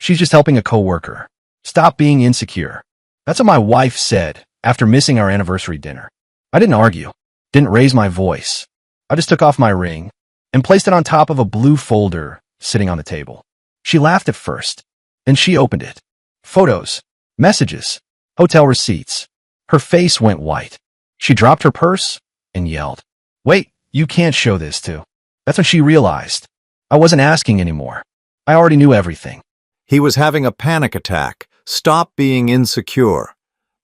She's just helping a coworker. Stop being insecure. That's what my wife said after missing our anniversary dinner. I didn't argue, didn't raise my voice. I just took off my ring and placed it on top of a blue folder sitting on the table. She laughed at first, then she opened it. Photos, messages, hotel receipts. Her face went white. She dropped her purse and yelled, "Wait, you can't show this to." That's when she realized I wasn't asking anymore. I already knew everything. He was having a panic attack. Stop being insecure,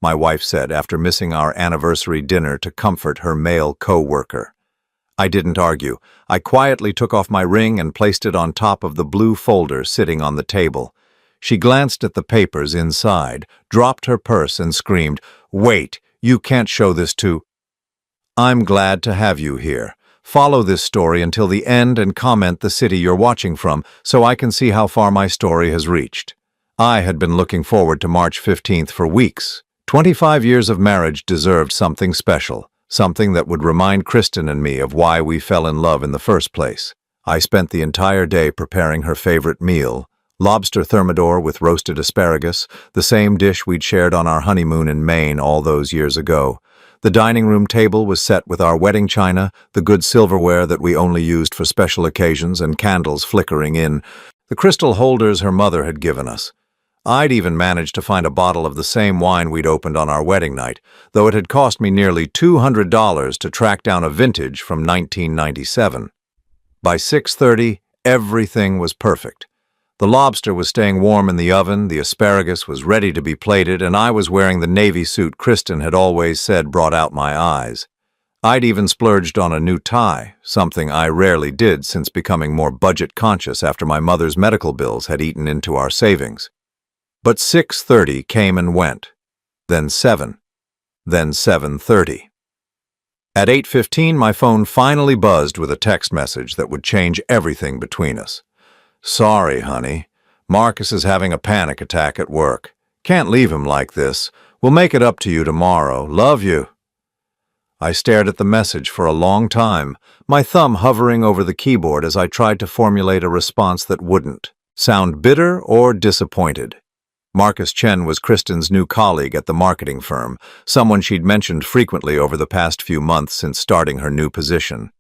my wife said after missing our anniversary dinner to comfort her male co-worker. I didn't argue. I quietly took off my ring and placed it on top of the blue folder sitting on the table. She glanced at the papers inside, dropped her purse and screamed, "Wait, you can't show this to—" I'm glad to have you here. Follow this story until the end and comment the city you're watching from so I can see how far my story has reached. I had been looking forward to March 15th for weeks. 25 years of marriage deserved something special, something that would remind Kristen and me of why we fell in love in the first place. I spent the entire day preparing her favorite meal, lobster thermidor with roasted asparagus, the same dish we'd shared on our honeymoon in Maine all those years ago. The dining room table was set with our wedding china, the good silverware that we only used for special occasions, and candles flickering in the crystal holders her mother had given us. I'd even managed to find a bottle of the same wine we'd opened on our wedding night, though it had cost me nearly $200 to track down a vintage from 1997. By 6:30, everything was perfect. The lobster was staying warm in the oven, the asparagus was ready to be plated, and I was wearing the navy suit Kristen had always said brought out my eyes. I'd even splurged on a new tie, something I rarely did since becoming more budget-conscious after my mother's medical bills had eaten into our savings. But 6:30 came and went, then 7, then 7:30. At 8:15, my phone finally buzzed with a text message that would change everything between us. "Sorry, honey. Marcus is having a panic attack at work. Can't leave him like this. We'll make it up to you tomorrow. Love you." I stared at the message for a long time, my thumb hovering over the keyboard as I tried to formulate a response that wouldn't sound bitter or disappointed. Marcus Chen was Kristen's new colleague at the marketing firm, someone she'd mentioned frequently over the past few months since starting her new position.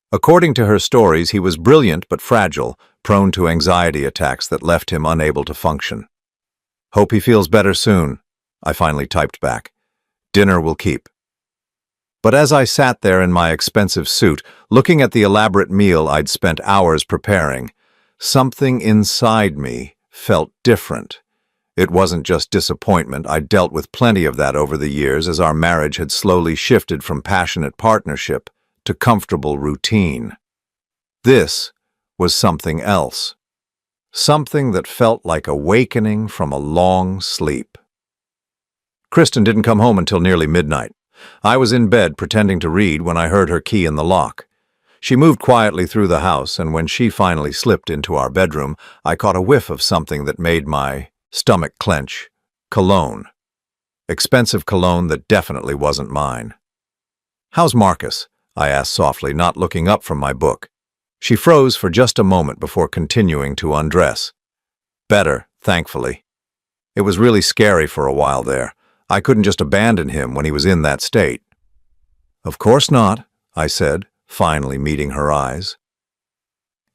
According to her stories, he was brilliant but fragile, prone to anxiety attacks that left him unable to function. "Hope he feels better soon," I finally typed back. "Dinner will keep." But as I sat there in my expensive suit, looking at the elaborate meal I'd spent hours preparing, something inside me felt different. It wasn't just disappointment. I'd dealt with plenty of that over the years as our marriage had slowly shifted from passionate partnership to comfortable routine. This was something else. Something that felt like awakening from a long sleep. Kristen didn't come home until nearly midnight. I was in bed pretending to read when I heard her key in the lock. She moved quietly through the house, and when she finally slipped into our bedroom, I caught a whiff of something that made my stomach clench. Cologne. Expensive cologne that definitely wasn't mine. "How's Marcus?" I asked softly, not looking up from my book. She froze for just a moment before continuing to undress. "Better, thankfully. It was really scary for a while there. I couldn't just abandon him when he was in that state." "Of course not," I said, finally meeting her eyes.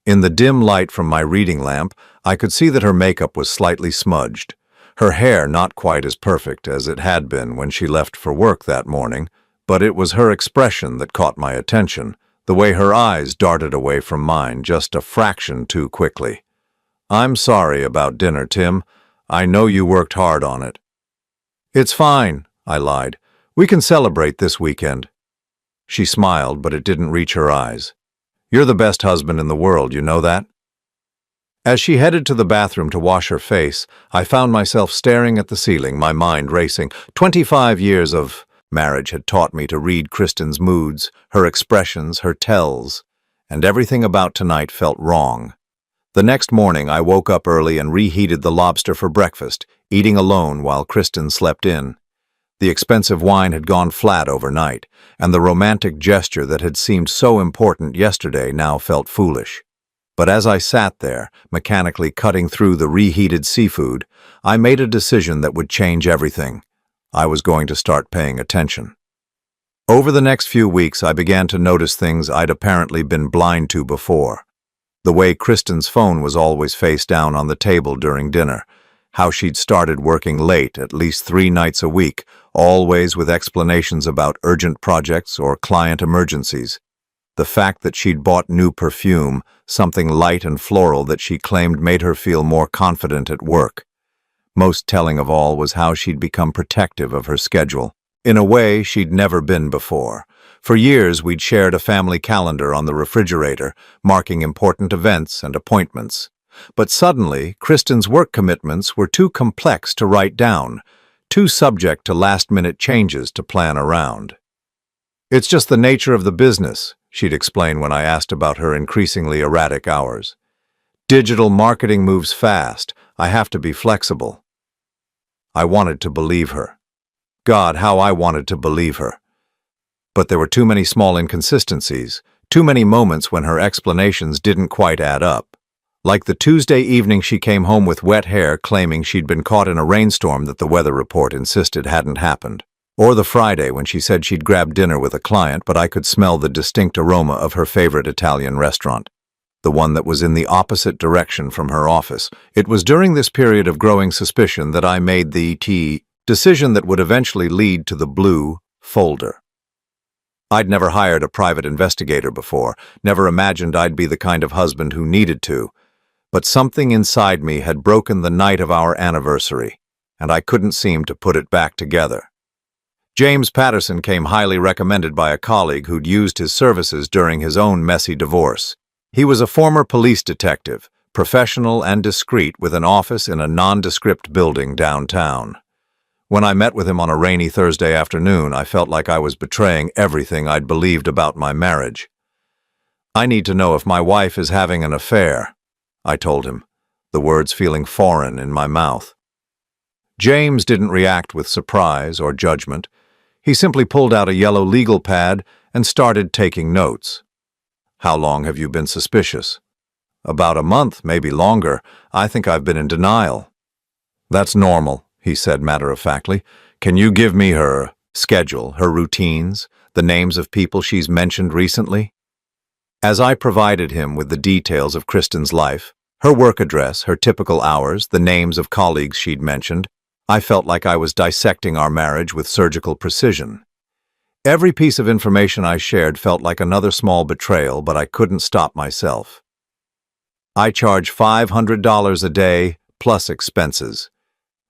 In the dim light from my reading lamp, I could see that her makeup was slightly smudged, her hair not quite as perfect as it had been when she left for work that morning, but it was her expression that caught my attention, the way her eyes darted away from mine just a fraction too quickly. "I'm sorry about dinner, Tim. I know you worked hard on it." "It's fine," I lied. "We can celebrate this weekend." She smiled, but it didn't reach her eyes. "You're the best husband in the world, you know that?" As she headed to the bathroom to wash her face, I found myself staring at the ceiling, my mind racing. 25 years of marriage had taught me to read Kristen's moods, her expressions, her tells, and everything about tonight felt wrong. The next morning, I woke up early and reheated the lobster for breakfast, eating alone while Kristen slept in. The expensive wine had gone flat overnight, and the romantic gesture that had seemed so important yesterday now felt foolish. But as I sat there, mechanically cutting through the reheated seafood, I made a decision that would change everything. I was going to start paying attention. Over the next few weeks, I began to notice things I'd apparently been blind to before. The way Kristen's phone was always face down on the table during dinner, how she'd started working late at least 3 nights a week, always with explanations about urgent projects or client emergencies. The fact that she'd bought new perfume, something light and floral that she claimed made her feel more confident at work. Most telling of all was how she'd become protective of her schedule, in a way she'd never been before. For years, we'd shared a family calendar on the refrigerator, marking important events and appointments. But suddenly, Kristen's work commitments were too complex to write down, too subject to last-minute changes to plan around. "It's just the nature of the business," she'd explain when I asked about her increasingly erratic hours. "Digital marketing moves fast. I have to be flexible." I wanted to believe her. God, how I wanted to believe her. But there were too many small inconsistencies, too many moments when her explanations didn't quite add up. Like the Tuesday evening she came home with wet hair claiming she'd been caught in a rainstorm that the weather report insisted hadn't happened. Or the Friday when she said she'd grabbed dinner with a client, but I could smell the distinct aroma of her favorite Italian restaurant, the one that was in the opposite direction from her office. It was during this period of growing suspicion that I made the decision that would eventually lead to the blue folder. I'd never hired a private investigator before, never imagined I'd be the kind of husband who needed to, but something inside me had broken the night of our anniversary, and I couldn't seem to put it back together. James Patterson came highly recommended by a colleague who'd used his services during his own messy divorce. He was a former police detective, professional and discreet, with an office in a nondescript building downtown. When I met with him on a rainy Thursday afternoon, I felt like I was betraying everything I'd believed about my marriage. "I need to know if my wife is having an affair," I told him, the words feeling foreign in my mouth. James didn't react with surprise or judgment. He simply pulled out a yellow legal pad and started taking notes. "How long have you been suspicious?" "About a month, maybe longer. I think I've been in denial." "That's normal," he said matter-of-factly. "Can you give me her schedule, her routines, the names of people she's mentioned recently?" As I provided him with the details of Kristen's life, her work address, her typical hours, the names of colleagues she'd mentioned, I felt like I was dissecting our marriage with surgical precision. Every piece of information I shared felt like another small betrayal, but I couldn't stop myself. "I charge $500 a day, plus expenses,"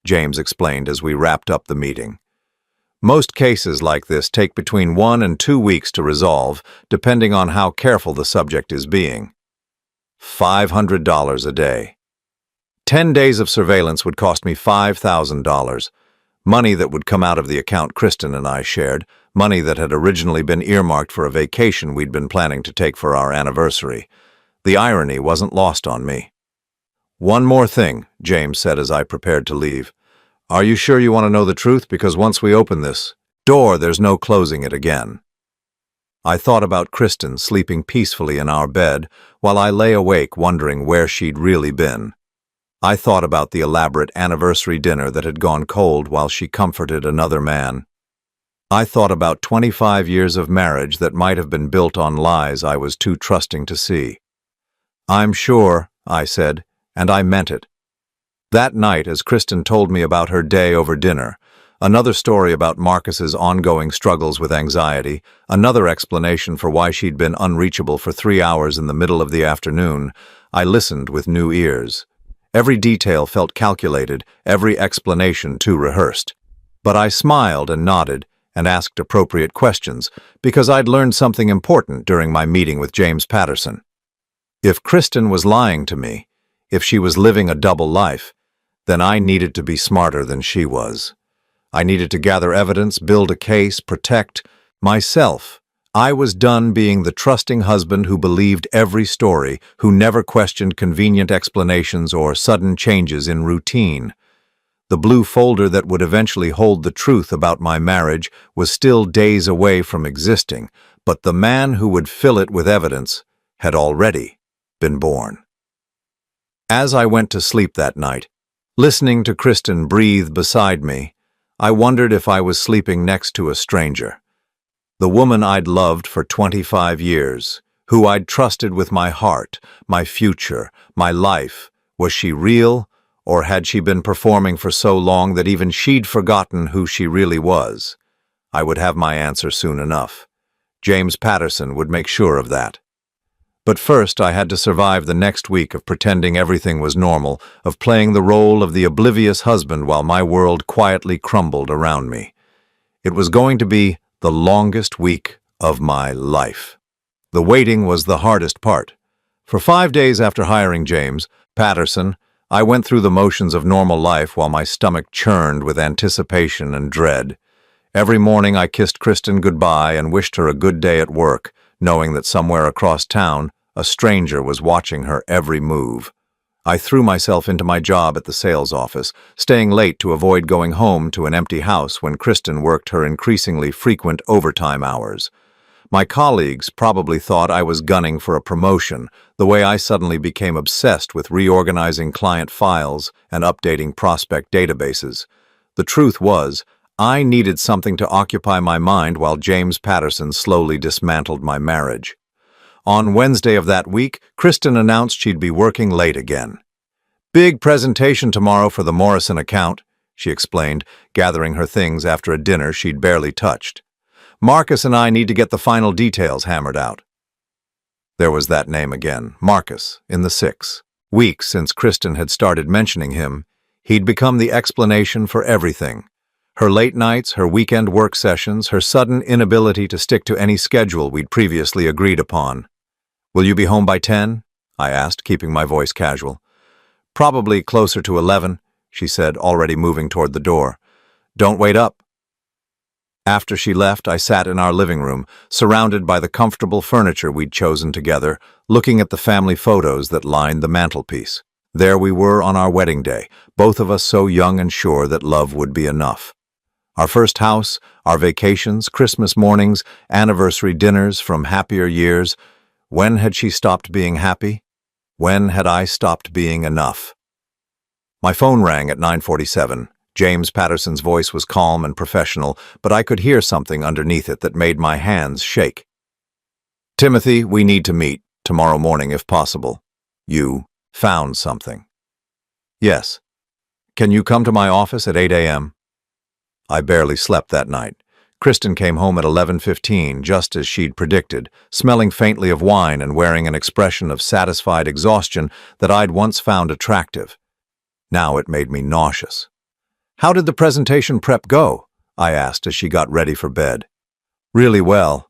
James explained as we wrapped up the meeting. "Most cases like this take between 1 and 2 weeks to resolve, depending on how careful the subject is being." $500 a day. 10 days of surveillance would cost me $5,000, money that would come out of the account Kristen and I shared, money that had originally been earmarked for a vacation we'd been planning to take for our anniversary. The irony wasn't lost on me. "One more thing," James said as I prepared to leave. "Are you sure you want to know the truth? Because once we open this door, there's no closing it again." I thought about Kristen sleeping peacefully in our bed while I lay awake wondering where she'd really been. I thought about the elaborate anniversary dinner that had gone cold while she comforted another man. I thought about 25 years of marriage that might have been built on lies I was too trusting to see. "I'm sure," I said, and I meant it. That night, as Kristen told me about her day over dinner, another story about Marcus's ongoing struggles with anxiety, another explanation for why she'd been unreachable for 3 hours in the middle of the afternoon, I listened with new ears. Every detail felt calculated, every explanation too rehearsed. But I smiled and nodded and asked appropriate questions because I'd learned something important during my meeting with James Patterson. If Kristen was lying to me, if she was living a double life, then I needed to be smarter than she was. I needed to gather evidence, build a case, protect myself. I was done being the trusting husband who believed every story, who never questioned convenient explanations or sudden changes in routine. The blue folder that would eventually hold the truth about my marriage was still days away from existing, but the man who would fill it with evidence had already. been born. As I went to sleep that night, listening to Kristen breathe beside me, I wondered if I was sleeping next to a stranger. The woman I'd loved for 25 years, who I'd trusted with my heart, my future, my life. Was she real, or had she been performing for so long that even she'd forgotten who she really was? I would have my answer soon enough. James Patterson would make sure of that. But first, I had to survive the next week of pretending everything was normal, of playing the role of the oblivious husband while my world quietly crumbled around me. It was going to be the longest week of my life. The waiting was the hardest part. For 5 days after hiring James Patterson, I went through the motions of normal life while my stomach churned with anticipation and dread. Every morning I kissed Kristen goodbye and wished her a good day at work, knowing that somewhere across town, a stranger was watching her every move. I threw myself into my job at the sales office, staying late to avoid going home to an empty house when Kristen worked her increasingly frequent overtime hours. My colleagues probably thought I was gunning for a promotion, the way I suddenly became obsessed with reorganizing client files and updating prospect databases. The truth was, I needed something to occupy my mind while James Patterson slowly dismantled my marriage. On Wednesday of that week, Kristen announced she'd be working late again. "Big presentation tomorrow for the Morrison account," she explained, gathering her things after a dinner she'd barely touched. "Marcus and I need to get the final details hammered out." There was that name again, Marcus, in the 6 weeks since Kristen had started mentioning him. He'd become the explanation for everything. Her late nights, her weekend work sessions, her sudden inability to stick to any schedule we'd previously agreed upon. "Will you be home by 10? I asked, keeping my voice casual. "Probably closer to 11, she said, already moving toward the door. "Don't wait up." After she left, I sat in our living room, surrounded by the comfortable furniture we'd chosen together, looking at the family photos that lined the mantelpiece. There we were on our wedding day, both of us so young and sure that love would be enough. Our first house, our vacations, Christmas mornings, anniversary dinners from happier years. When had she stopped being happy? When had I stopped being enough? My phone rang at 9:47. James Patterson's voice was calm and professional, but I could hear something underneath it that made my hands shake. "Timothy, we need to meet, tomorrow morning if possible. You found something." "Yes. Can you come to my office at 8 a.m.? I barely slept that night. Kristen came home at 11:15, just as she'd predicted, smelling faintly of wine and wearing an expression of satisfied exhaustion that I'd once found attractive. Now it made me nauseous. "How did the presentation prep go?" I asked as she got ready for bed. "Really well.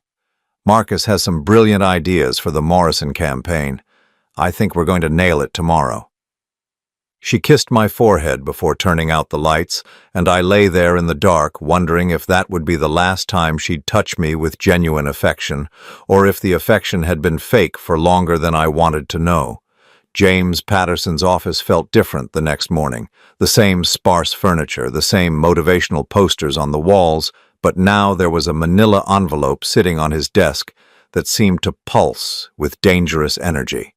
Marcus has some brilliant ideas for the Morrison campaign. I think we're going to nail it tomorrow." She kissed my forehead before turning out the lights, and I lay there in the dark, wondering if that would be the last time she'd touch me with genuine affection, or if the affection had been fake for longer than I wanted to know. James Patterson's office felt different the next morning. The same sparse furniture, the same motivational posters on the walls, but now there was a manila envelope sitting on his desk that seemed to pulse with dangerous energy.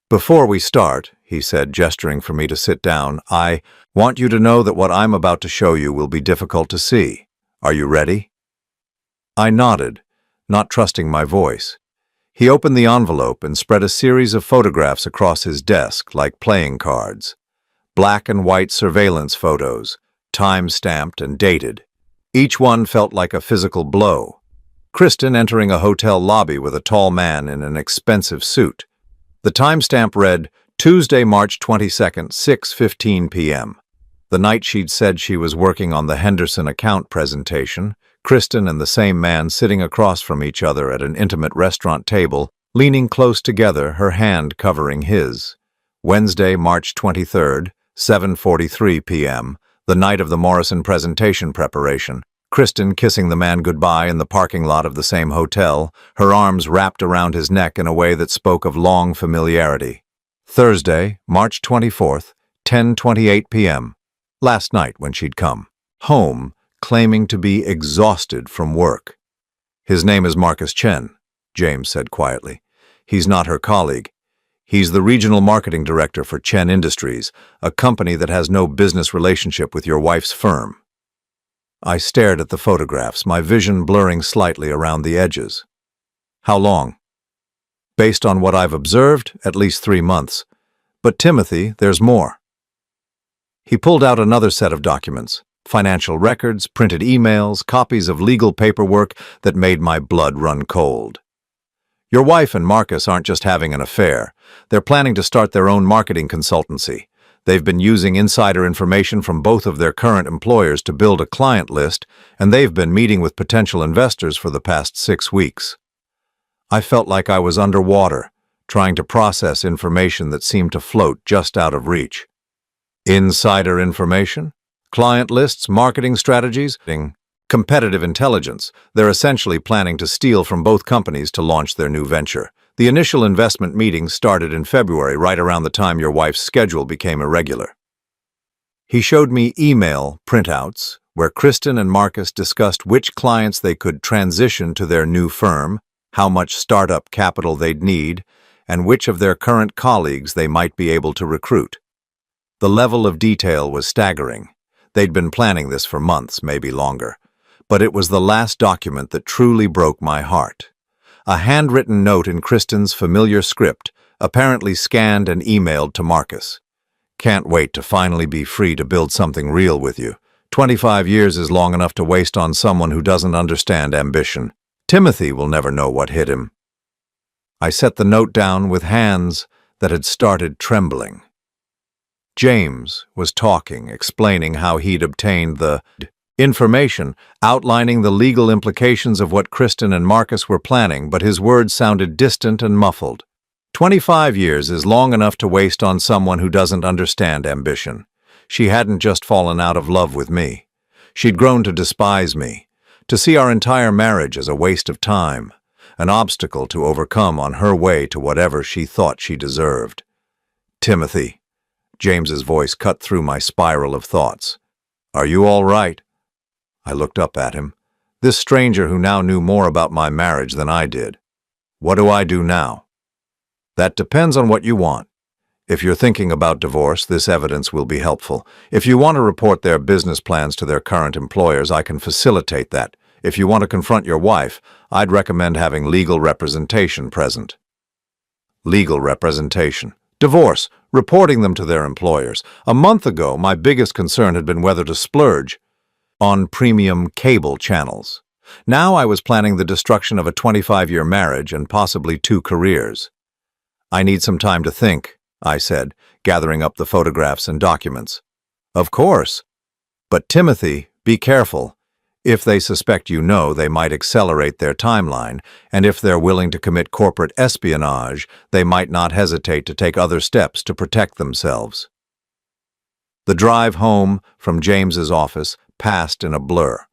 "Before we start," he said, gesturing for me to sit down, "I want you to know that what I'm about to show you will be difficult to see. Are you ready?" I nodded, not trusting my voice. He opened the envelope and spread a series of photographs across his desk like playing cards. Black and white surveillance photos, time-stamped and dated. Each one felt like a physical blow. Kristen entering a hotel lobby with a tall man in an expensive suit. The timestamp read, Tuesday, March 22nd, 6:15 p.m. The night she'd said she was working on the Henderson account presentation, Kristen and the same man sitting across from each other at an intimate restaurant table, leaning close together, her hand covering his. Wednesday, March 23rd, 7:43 p.m., the night of the Morrison presentation preparation. Kristen kissing the man goodbye in the parking lot of the same hotel, her arms wrapped around his neck in a way that spoke of long familiarity. Thursday, March 24th, 10:28 p.m. Last night when she'd come home, claiming to be exhausted from work. "His name is Marcus Chen," James said quietly. "He's not her colleague. He's the regional marketing director for Chen Industries, a company that has no business relationship with your wife's firm. I stared at the photographs, my vision blurring slightly around the edges. How long? Based on what I've observed, at least 3 months. But Timothy, there's more. He pulled out another set of documents, financial records, printed emails, copies of legal paperwork that made my blood run cold. Your wife and Marcus aren't just having an affair. They're planning to start their own marketing consultancy. They've been using insider information from both of their current employers to build a client list, and they've been meeting with potential investors for the past 6 weeks. I felt like I was underwater, trying to process information that seemed to float just out of reach. Insider information? Client lists, marketing strategies, competitive intelligence. They're essentially planning to steal from both companies to launch their new venture. The initial investment meeting started in February, right around the time your wife's schedule became irregular. He showed me email printouts where Kristen and Marcus discussed which clients they could transition to their new firm, how much startup capital they'd need, and which of their current colleagues they might be able to recruit. The level of detail was staggering. They'd been planning this for months, maybe longer. But it was the last document that truly broke my heart. A handwritten note in Kristen's familiar script, apparently scanned and emailed to Marcus. Can't wait to finally be free to build something real with you. 25 years is long enough to waste on someone who doesn't understand ambition. Timothy will never know what hit him. I set the note down with hands that had started trembling. James was talking, explaining how he'd obtained the information, outlining the legal implications of what Kristen and Marcus were planning, but his words sounded distant and muffled. 25 years is long enough to waste on someone who doesn't understand ambition. She hadn't just fallen out of love with me. She'd grown to despise me, to see our entire marriage as a waste of time, an obstacle to overcome on her way to whatever she thought she deserved. Timothy, James's voice cut through my spiral of thoughts. Are you all right? I looked up at him, this stranger who now knew more about my marriage than I did. What do I do now? That depends on what you want. If you're thinking about divorce, this evidence will be helpful. If you want to report their business plans to their current employers, I can facilitate that. If you want to confront your wife, I'd recommend having legal representation present. Legal representation. Divorce. Reporting them to their employers. A month ago, my biggest concern had been whether to splurge on premium cable channels. Now I was planning the destruction of a 25-year marriage and possibly 2 careers. I need some time to think, I said, gathering up the photographs and documents. Of course. But Timothy, be careful. If they suspect you know, they might accelerate their timeline, and if they're willing to commit corporate espionage, they might not hesitate to take other steps to protect themselves. The drive home from James's office passed in a blur.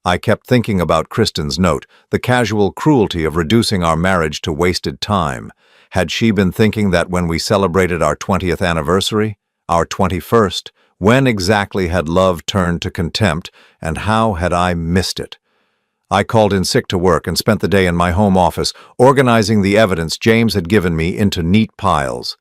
I kept thinking about Kristen's note, the casual cruelty of reducing our marriage to wasted time. Had she been thinking that when we celebrated our 20th anniversary, our 21st, when exactly had love turned to contempt, and how had I missed it? I called in sick to work and spent the day in my home office, organizing the evidence James had given me into neat piles.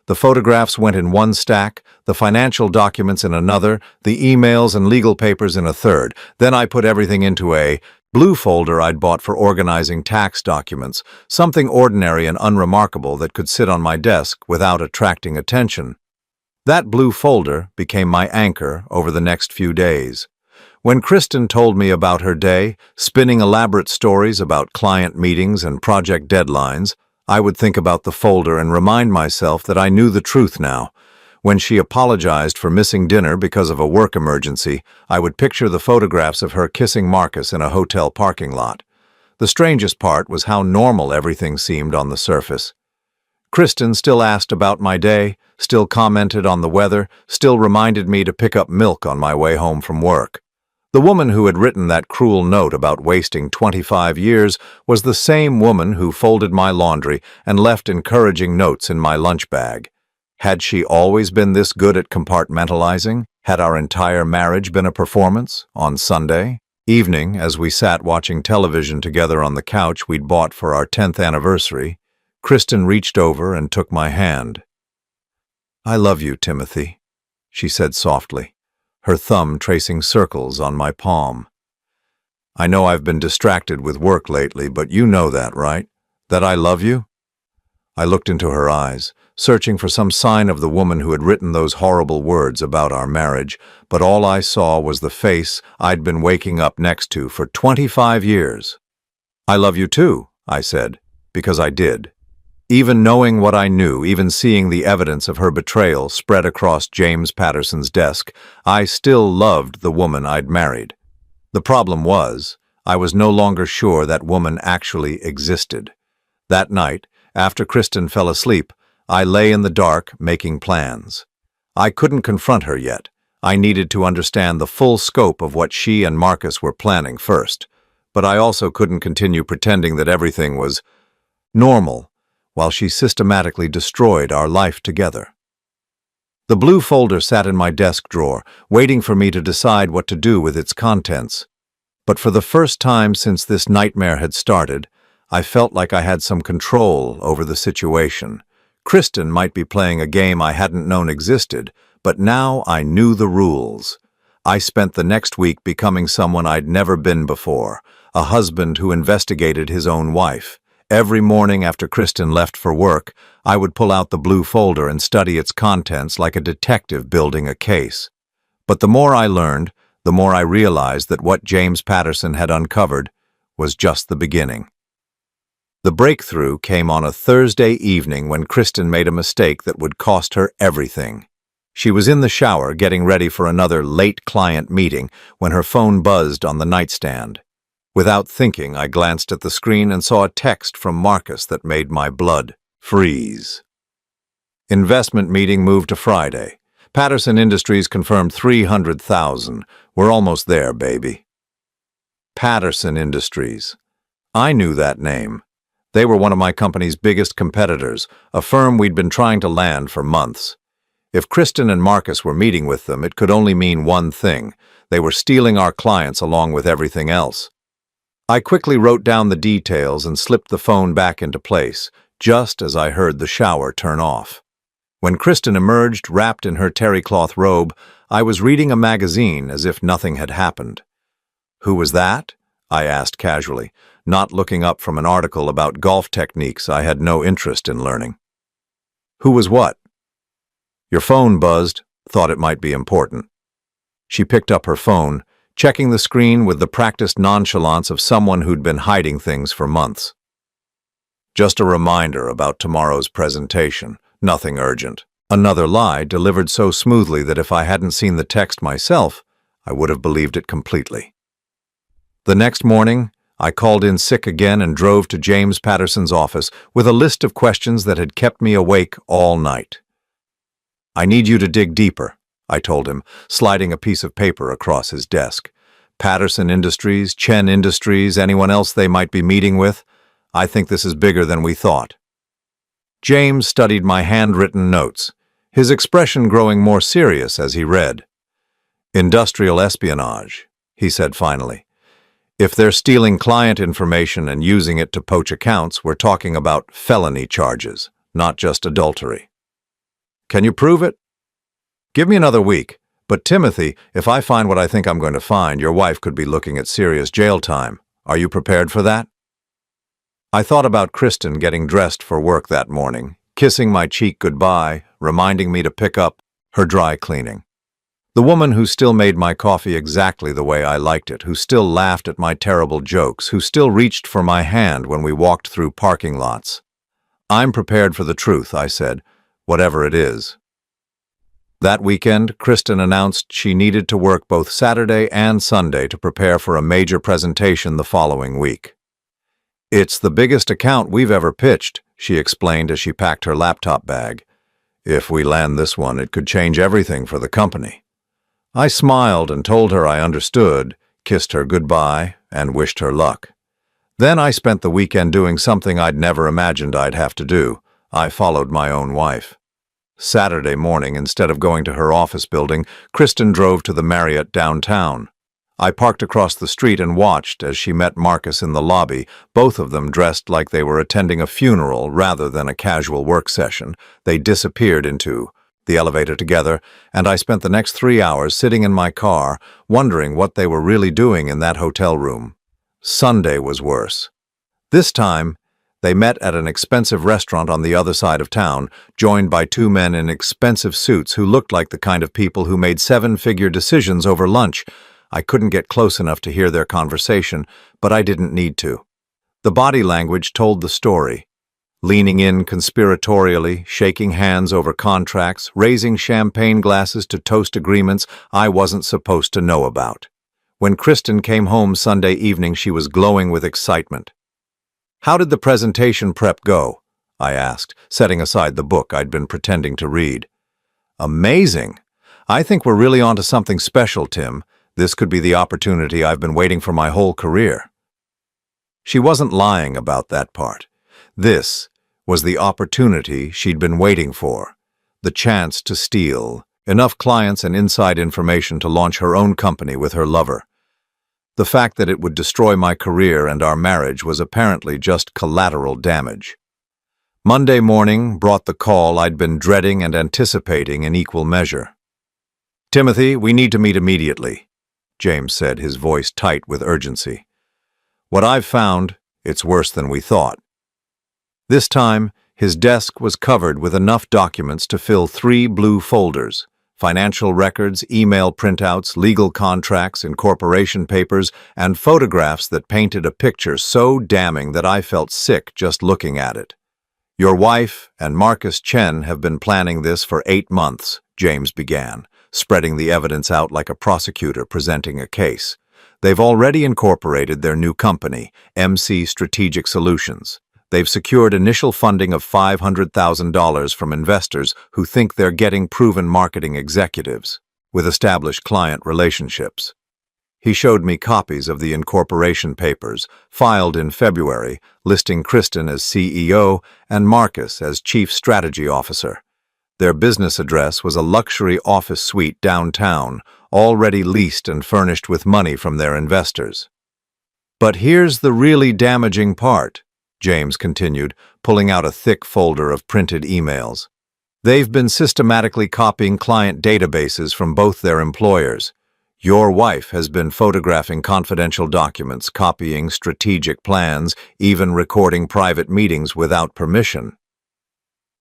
The photographs went in one stack, the financial documents in another, the emails and legal papers in a third. Then I put everything into a blue folder I'd bought for organizing tax documents, something ordinary and unremarkable that could sit on my desk without attracting attention. That blue folder became my anchor over the next few days. When Kristen told me about her day, spinning elaborate stories about client meetings and project deadlines, I would think about the folder and remind myself that I knew the truth now. When she apologized for missing dinner because of a work emergency, I would picture the photographs of her kissing Marcus in a hotel parking lot. The strangest part was how normal everything seemed on the surface. Kristen still asked about my day, still commented on the weather, still reminded me to pick up milk on my way home from work. The woman who had written that cruel note about wasting 25 years was the same woman who folded my laundry and left encouraging notes in my lunch bag. Had she always been this good at compartmentalizing? Had our entire marriage been a performance? On Sunday evening, as we sat watching television together on the couch we'd bought for our 10th anniversary, Kristen reached over and took my hand. "I love you, Timothy," she said softly, her thumb tracing circles on my palm. "I know I've been distracted with work lately, but you know that, right? That I love you?" I looked into her eyes, searching for some sign of the woman who had written those horrible words about our marriage, but all I saw was the face I'd been waking up next to for 25 years. "I love you too," I said, because I did. Even knowing what I knew, even seeing the evidence of her betrayal spread across James Patterson's desk, I still loved the woman I'd married. The problem was, I was no longer sure that woman actually existed. That night, after Kristen fell asleep, I lay in the dark making plans. I couldn't confront her yet. I needed to understand the full scope of what she and Marcus were planning first. But I also couldn't continue pretending that everything was normal while she systematically destroyed our life together. The blue folder sat in my desk drawer, waiting for me to decide what to do with its contents. But for the first time since this nightmare had started, I felt like I had some control over the situation. Kristen might be playing a game I hadn't known existed, but now I knew the rules. I spent the next week becoming someone I'd never been before, a husband who investigated his own wife. Every morning after Kristen left for work, I would pull out the blue folder and study its contents like a detective building a case. But the more I learned, the more I realized that what James Patterson had uncovered was just the beginning. The breakthrough came on a Thursday evening when Kristen made a mistake that would cost her everything. She was in the shower getting ready for another late client meeting when her phone buzzed on the nightstand. Without thinking, I glanced at the screen and saw a text from Marcus that made my blood freeze. Investment meeting moved to Friday. Patterson Industries confirmed 300,000. We're almost there, baby. Patterson Industries. I knew that name. They were one of my company's biggest competitors, a firm we'd been trying to land for months. If Kristen and Marcus were meeting with them, it could only mean one thing. They were stealing our clients along with everything else. I quickly wrote down the details and slipped the phone back into place, just as I heard the shower turn off. When Kristen emerged, wrapped in her terry cloth robe, I was reading a magazine as if nothing had happened. "Who was that?" I asked casually, not looking up from an article about golf techniques I had no interest in learning. "Who was what?" "Your phone buzzed. Thought it might be important." She picked up her phone, checking the screen with the practiced nonchalance of someone who'd been hiding things for months. "Just a reminder about tomorrow's presentation. Nothing urgent." Another lie delivered so smoothly that if I hadn't seen the text myself, I would have believed it completely. The next morning, I called in sick again and drove to James Patterson's office with a list of questions that had kept me awake all night. "I need you to dig deeper," I told him, sliding a piece of paper across his desk. "Patterson Industries, Chen Industries, anyone else they might be meeting with? I think this is bigger than we thought." James studied my handwritten notes, his expression growing more serious as he read. "Industrial espionage," he said finally. "If they're stealing client information and using it to poach accounts, we're talking about felony charges, not just adultery." "Can you prove it?" "Give me another week. But Timothy, if I find what I think I'm going to find, your wife could be looking at serious jail time. Are you prepared for that?" I thought about Kristen getting dressed for work that morning, kissing my cheek goodbye, reminding me to pick up her dry cleaning. The woman who still made my coffee exactly the way I liked it, who still laughed at my terrible jokes, who still reached for my hand when we walked through parking lots. "I'm prepared for the truth," I said, "whatever it is." That weekend, Kristen announced she needed to work both Saturday and Sunday to prepare for a major presentation the following week. "It's the biggest account we've ever pitched," she explained as she packed her laptop bag. "If we land this one, it could change everything for the company." I smiled and told her I understood, kissed her goodbye, and wished her luck. Then I spent the weekend doing something I'd never imagined I'd have to do. I followed my own wife. Saturday morning, instead of going to her office building, Kristen drove to the Marriott downtown. I parked across the street and watched as she met Marcus in the lobby, both of them dressed like they were attending a funeral rather than a casual work session. They disappeared into the elevator together, and I spent the next 3 hours sitting in my car, wondering what they were really doing in that hotel room. Sunday was worse. This time, they met at an expensive restaurant on the other side of town, joined by 2 men in expensive suits who looked like the kind of people who made 7-figure decisions over lunch. I couldn't get close enough to hear their conversation, but I didn't need to. The body language told the story. Leaning in conspiratorially, shaking hands over contracts, raising champagne glasses to toast agreements I wasn't supposed to know about. When Kristen came home Sunday evening, she was glowing with excitement. "How did the presentation prep go?" I asked, setting aside the book I'd been pretending to read. "Amazing! I think we're really onto something special, Tim. This could be the opportunity I've been waiting for my whole career." She wasn't lying about that part. This was the opportunity she'd been waiting for, the chance to steal enough clients and inside information to launch her own company with her lover. The fact that it would destroy my career and our marriage was apparently just collateral damage. Monday morning brought the call I'd been dreading and anticipating in equal measure. "Timothy, we need to meet immediately," James said, his voice tight with urgency. "What I've found, it's worse than we thought." This time, his desk was covered with enough documents to fill 3 blue folders: financial records, email printouts, legal contracts, incorporation papers, and photographs that painted a picture so damning that I felt sick just looking at it. "Your wife and Marcus Chen have been planning this for 8 months, James began, spreading the evidence out like a prosecutor presenting a case. "They've already incorporated their new company, MC Strategic Solutions. They've secured initial funding of $500,000 from investors who think they're getting proven marketing executives with established client relationships." He showed me copies of the incorporation papers, filed in February, listing Kristen as CEO and Marcus as Chief Strategy Officer. Their business address was a luxury office suite downtown, already leased and furnished with money from their investors. "But here's the really damaging part," James continued, pulling out a thick folder of printed emails. "They've been systematically copying client databases from both their employers. Your wife has been photographing confidential documents, copying strategic plans, even recording private meetings without permission."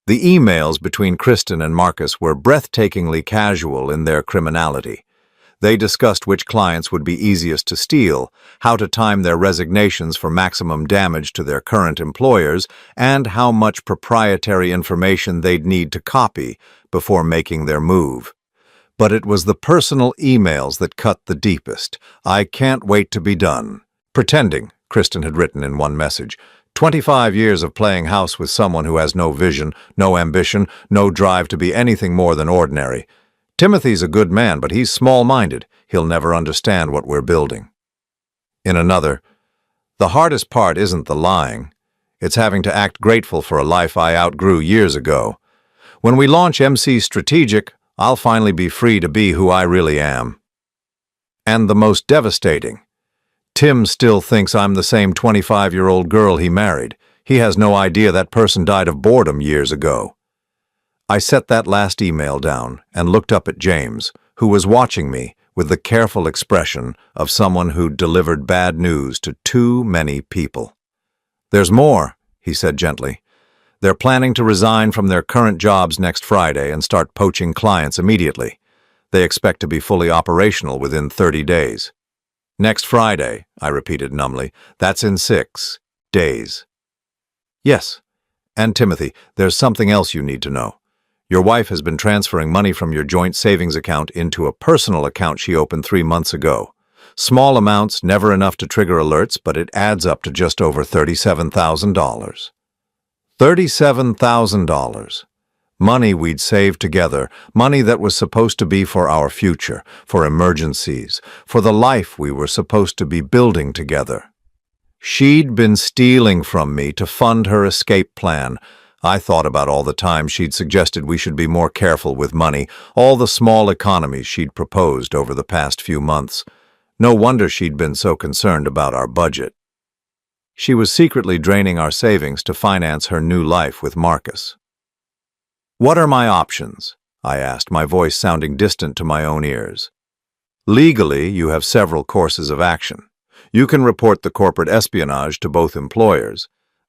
The emails between Kristen and Marcus were breathtakingly casual in their criminality. They discussed which clients would be easiest to steal, how to time their resignations for maximum damage to their current employers, and how much proprietary information they'd need to copy before making their move. But it was the personal emails that cut the deepest. "I can't wait to be done. Pretending," Kristen had written in one message. 25 years of playing house with someone who has no vision, no ambition, no drive to be anything more than ordinary. Timothy's a good man, but he's small-minded. He'll never understand what we're building." In another, "The hardest part isn't the lying. It's having to act grateful for a life I outgrew years ago. When we launch MC Strategic, I'll finally be free to be who I really am." And the most devastating, "Tim still thinks I'm the same 25-year-old girl he married. He has no idea that person died of boredom years ago." I set that last email down and looked up at James, who was watching me with the careful expression of someone who'd delivered bad news to too many people. "There's more," he said gently. "They're planning to resign from their current jobs next Friday and start poaching clients immediately. They expect to be fully operational within 30 days. "Next Friday," I repeated numbly. "That's in 6 days. "Yes. And Timothy, there's something else you need to know. Your wife has been transferring money from your joint savings account into a personal account she opened 3 months ago. Small amounts, never enough to trigger alerts, but it adds up to just over $37,000. $37,000. Money we'd saved together, money that was supposed to be for our future, for emergencies, for the life we were supposed to be building together. She'd been stealing from me to fund her escape plan. I thought about all the times she'd suggested we should be more careful with money, all the small economies she'd proposed over the past few months. No wonder she'd been so concerned about our budget. She was secretly draining our savings to finance her new life with Marcus. "What are my options?" I asked, my voice sounding distant to my own ears. "Legally, you have several courses of action. You can report the corporate espionage to both employers.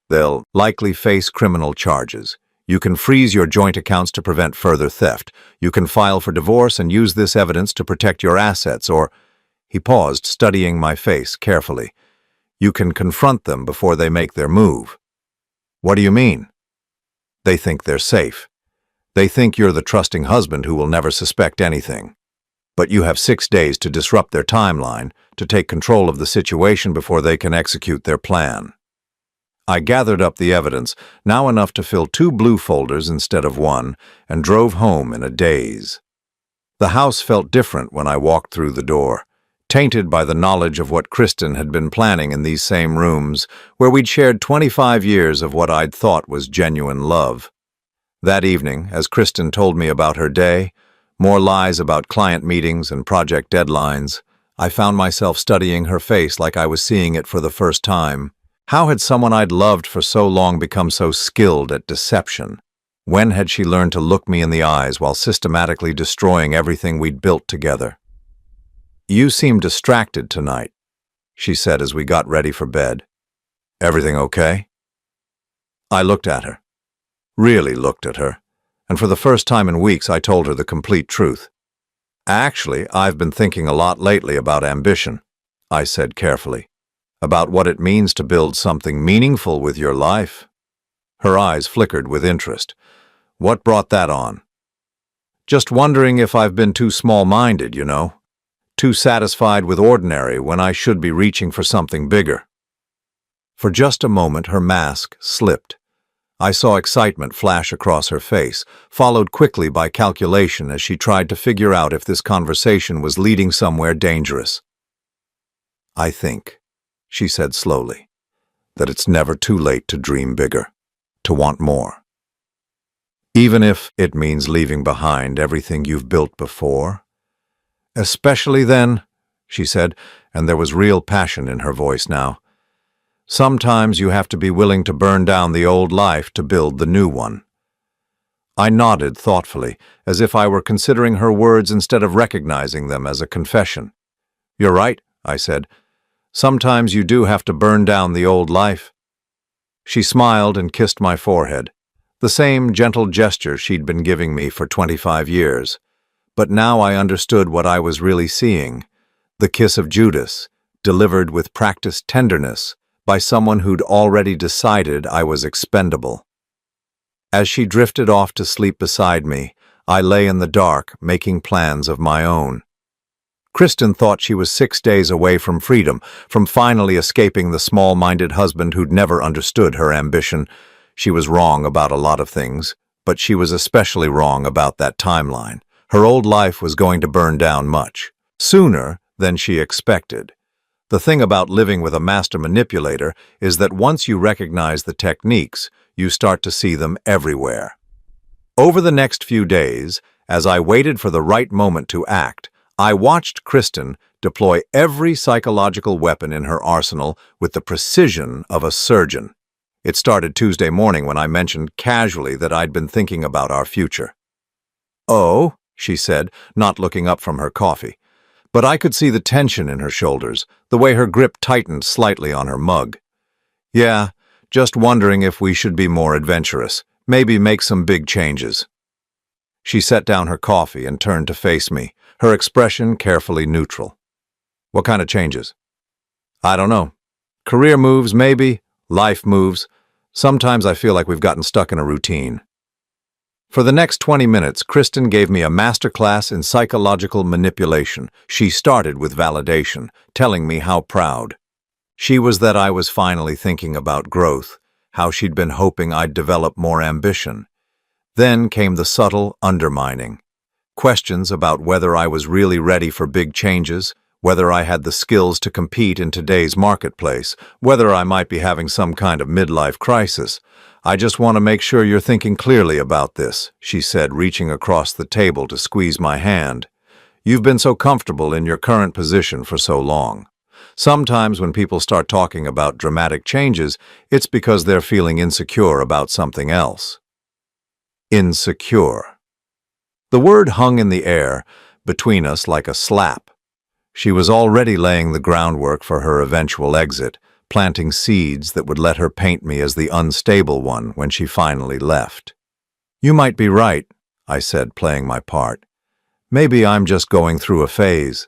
They'll likely face criminal charges. You can freeze your joint accounts to prevent further theft. You can file for divorce and use this evidence to protect your assets, or—" He paused, studying my face carefully. "You can confront them before they make their move." "What do you mean?" "They think they're safe. They think you're the trusting husband who will never suspect anything. But you have 6 days to disrupt their timeline, to take control of the situation before they can execute their plan." I gathered up the evidence, now enough to fill 2 blue folders instead of 1, and drove home in a daze. The house felt different when I walked through the door, tainted by the knowledge of what Kristen had been planning in these same rooms, where we'd shared 25 years of what I'd thought was genuine love. That evening, as Kristen told me about her day, more lies about client meetings and project deadlines, I found myself studying her face like I was seeing it for the first time. How had someone I'd loved for so long become so skilled at deception? When had she learned to look me in the eyes while systematically destroying everything we'd built together? "You seem distracted tonight," she said as we got ready for bed. "Everything okay?" I looked at her. Really looked at her. And for the first time in weeks, I told her the complete truth. "Actually, I've been thinking a lot lately about ambition," I said carefully. "About what it means to build something meaningful with your life." Her eyes flickered with interest. "What brought that on?" "Just wondering if I've been too small-minded, you know. Too satisfied with ordinary when I should be reaching for something bigger." For just a moment, her mask slipped. I saw excitement flash across her face, followed quickly by calculation as she tried to figure out if this conversation was leading somewhere dangerous. "I think," she said slowly, "that it's never too late to dream bigger, to want more. Even if it means leaving behind everything you've built before. Especially then," she said, and there was real passion in her voice now. "Sometimes you have to be willing to burn down the old life to build the new one." I nodded thoughtfully, as if I were considering her words instead of recognizing them as a confession. "You're right," I said. "Sometimes you do have to burn down the old life." She smiled and kissed my forehead, the same gentle gesture she'd been giving me for 25 years. But now I understood what I was really seeing, the kiss of Judas, delivered with practiced tenderness, by someone who'd already decided I was expendable. As she drifted off to sleep beside me, I lay in the dark, making plans of my own. Kristen thought she was 6 days away from freedom, from finally escaping the small-minded husband who'd never understood her ambition. She was wrong about a lot of things, but she was especially wrong about that timeline. Her old life was going to burn down much, sooner than she expected. The thing about living with a master manipulator is that once you recognize the techniques, you start to see them everywhere. Over the next few days, as I waited for the right moment to act, I watched Kristen deploy every psychological weapon in her arsenal with the precision of a surgeon. It started Tuesday morning when I mentioned casually that I'd been thinking about our future. "Oh," she said, not looking up from her coffee. But I could see the tension in her shoulders, the way her grip tightened slightly on her mug. "Yeah, just wondering if we should be more adventurous, maybe make some big changes." She set down her coffee and turned to face me, her expression carefully neutral. "What kind of changes?" "I don't know. Career moves, maybe. Life moves. Sometimes I feel like we've gotten stuck in a routine." For the next 20 minutes, Kristen gave me a masterclass in psychological manipulation. She started with validation, telling me how proud she was that I was finally thinking about growth, how she'd been hoping I'd develop more ambition. Then came the subtle undermining. Questions about whether I was really ready for big changes, whether I had the skills to compete in today's marketplace, whether I might be having some kind of midlife crisis. "I just want to make sure you're thinking clearly about this," she said, reaching across the table to squeeze my hand. You've been so comfortable in your current position for so long. Sometimes when people start talking about dramatic changes, it's because they're feeling insecure about something else. Insecure. The word hung in the air between us like a slap. She was already laying the groundwork for her eventual exit, planting seeds that would let her paint me as the unstable one when she finally left. You might be right, I said, playing my part. Maybe I'm just going through a phase.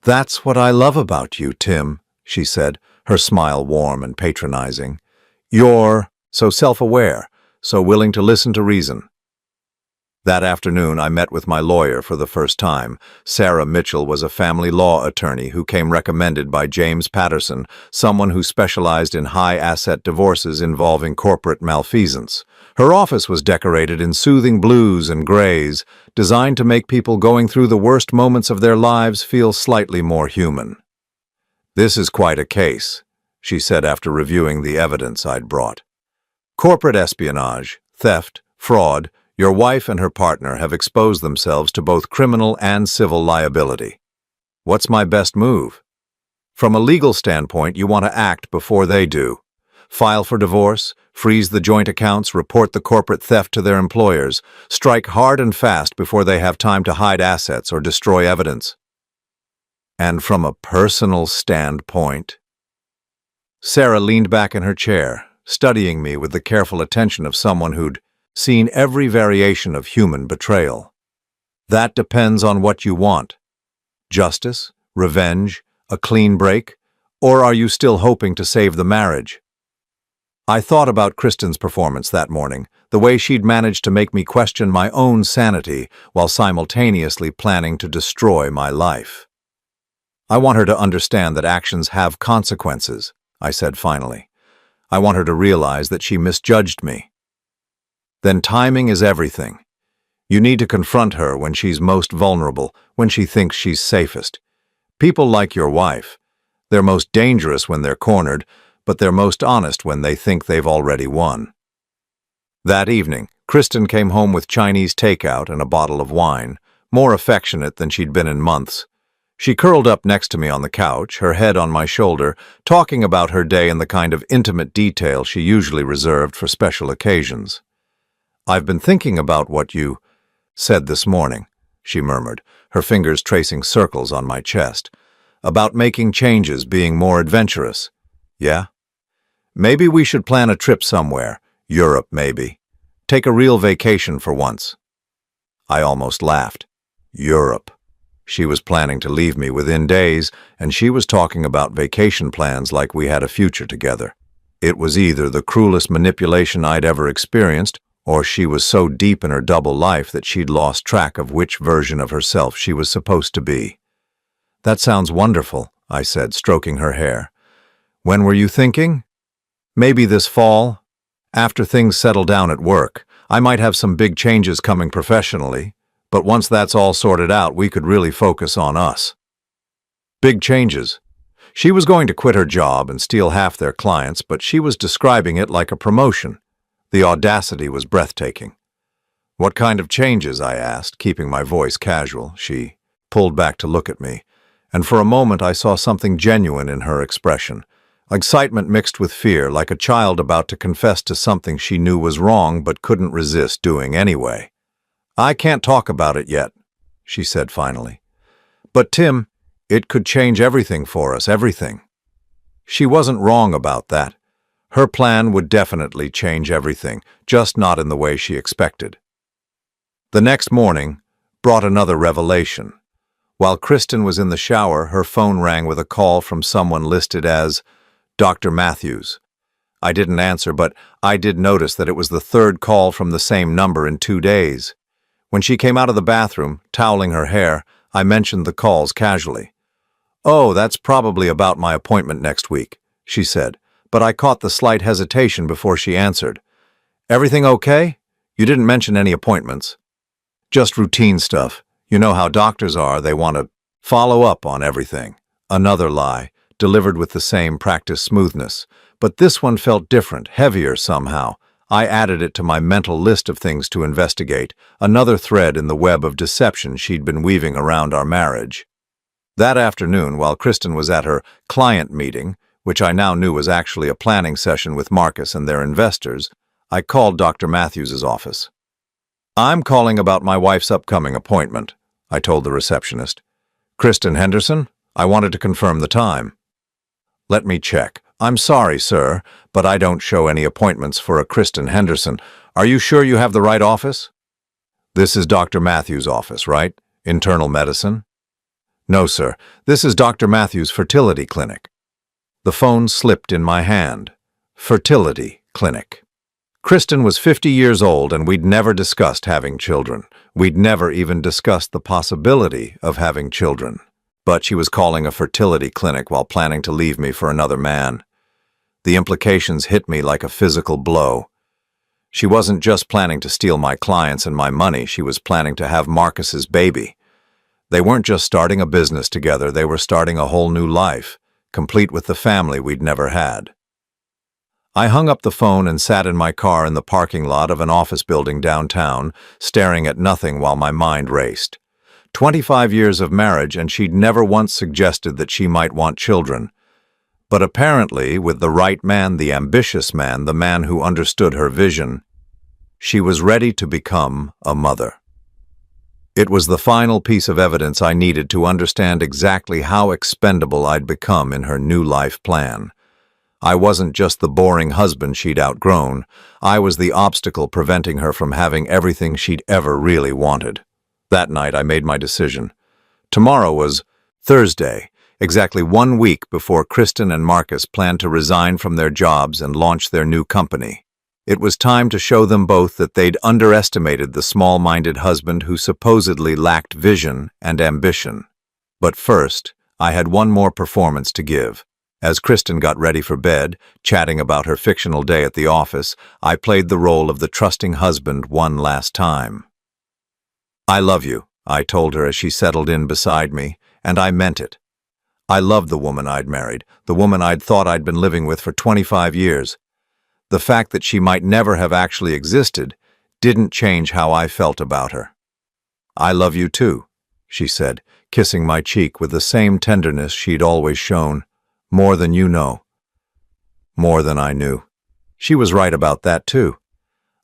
That's what I love about you, Tim, she said, her smile warm and patronizing. You're so self-aware, so willing to listen to reason. That afternoon, I met with my lawyer for the first time. Sarah Mitchell was a family law attorney who came recommended by James Patterson, someone who specialized in high-asset divorces involving corporate malfeasance. Her office was decorated in soothing blues and grays, designed to make people going through the worst moments of their lives feel slightly more human. This is quite a case, she said after reviewing the evidence I'd brought. Corporate espionage, theft, fraud. Your wife and her partner have exposed themselves to both criminal and civil liability. What's my best move? From a legal standpoint, you want to act before they do. File for divorce, freeze the joint accounts, report the corporate theft to their employers, strike hard and fast before they have time to hide assets or destroy evidence. And from a personal standpoint? Sarah leaned back in her chair, studying me with the careful attention of someone who'd seen every variation of human betrayal. That depends on what you want. Justice, revenge, a clean break, or are you still hoping to save the marriage? I thought about Kristen's performance that morning, the way she'd managed to make me question my own sanity while simultaneously planning to destroy my life. I want her to understand that actions have consequences, I said finally. I want her to realize that she misjudged me. Then timing is everything. You need to confront her when she's most vulnerable, when she thinks she's safest. People like your wife, they're most dangerous when they're cornered, but they're most honest when they think they've already won. That evening, Kristen came home with Chinese takeout and a bottle of wine, more affectionate than she'd been in months. She curled up next to me on the couch, her head on my shoulder, talking about her day in the kind of intimate detail she usually reserved for special occasions. I've been thinking about what you said this morning, she murmured, her fingers tracing circles on my chest. About making changes, being more adventurous. Yeah? Maybe we should plan a trip somewhere. Europe, maybe. Take a real vacation for once. I almost laughed. Europe. She was planning to leave me within days, and she was talking about vacation plans like we had a future together. It was either the cruelest manipulation I'd ever experienced, or she was so deep in her double life that she'd lost track of which version of herself she was supposed to be. That sounds wonderful, I said, stroking her hair. When were you thinking? Maybe this fall. After things settle down at work, I might have some big changes coming professionally, but once that's all sorted out, we could really focus on us. Big changes. She was going to quit her job and steal half their clients, but she was describing it like a promotion. The audacity was breathtaking. What kind of changes? I asked, keeping my voice casual. She pulled back to look at me, and for a moment I saw something genuine in her expression. Excitement mixed with fear, like a child about to confess to something she knew was wrong but couldn't resist doing anyway. I can't talk about it yet, she said finally. But Tim, it could change everything for us, everything. She wasn't wrong about that. Her plan would definitely change everything, just not in the way she expected. The next morning brought another revelation. While Kristen was in the shower, her phone rang with a call from someone listed as Dr. Matthews. I didn't answer, but I did notice that it was the third call from the same number in 2 days. When she came out of the bathroom, toweling her hair, I mentioned the calls casually. "Oh, that's probably about my appointment next week," she said, but I caught the slight hesitation before she answered. "Everything okay? You didn't mention any appointments." "Just routine stuff. You know how doctors are, they want to follow up on everything." Another lie, delivered with the same practiced smoothness. But this one felt different, heavier somehow. I added it to my mental list of things to investigate, another thread in the web of deception she'd been weaving around our marriage. That afternoon, while Kristen was at her client meeting, which I now knew was actually a planning session with Marcus and their investors, I called Dr. Matthews's office. "I'm calling about my wife's upcoming appointment," I told the receptionist. "Kristen Henderson? I wanted to confirm the time." "Let me check. I'm sorry, sir, but I don't show any appointments for a Kristen Henderson. Are you sure you have the right office?" "This is Dr. Matthews' office, right? Internal medicine?" "No, sir. This is Dr. Matthews' fertility clinic." The phone slipped in my hand. Fertility clinic. Kristen was 50 years old and we'd never discussed having children. We'd never even discussed the possibility of having children. But she was calling a fertility clinic while planning to leave me for another man. The implications hit me like a physical blow. She wasn't just planning to steal my clients and my money, she was planning to have Marcus's baby. They weren't just starting a business together, they were starting a whole new life, complete with the family we'd never had. I hung up the phone and sat in my car in the parking lot of an office building downtown, staring at nothing while my mind raced. 25 years of marriage, and she'd never once suggested that she might want children. But apparently, with the right man, the ambitious man, the man who understood her vision, she was ready to become a mother. It was the final piece of evidence I needed to understand exactly how expendable I'd become in her new life plan. I wasn't just the boring husband she'd outgrown. I was the obstacle preventing her from having everything she'd ever really wanted. That night, I made my decision. Tomorrow was Thursday, exactly 1 week before Kristen and Marcus planned to resign from their jobs and launch their new company. It was time to show them both that they'd underestimated the small-minded husband who supposedly lacked vision and ambition. But first, I had one more performance to give. As Kristen got ready for bed, chatting about her fictional day at the office, I played the role of the trusting husband one last time. "I love you," I told her as she settled in beside me, and I meant it. I loved the woman I'd married, the woman I'd thought I'd been living with for 25 years. The fact that she might never have actually existed didn't change how I felt about her. "I love you too," she said, kissing my cheek with the same tenderness she'd always shown. "More than you know." More than I knew. She was right about that too.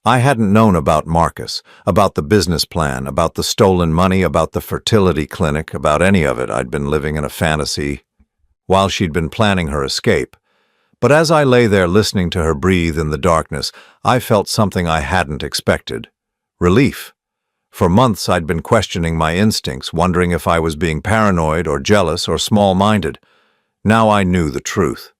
I hadn't known about Marcus, about the business plan, about the stolen money, about the fertility clinic, about any of it. I'd been living in a fantasy while she'd been planning her escape. But as I lay there listening to her breathe in the darkness, I felt something I hadn't expected. Relief. For months I'd been questioning my instincts, wondering if I was being paranoid or jealous or small-minded. Now I knew the truth.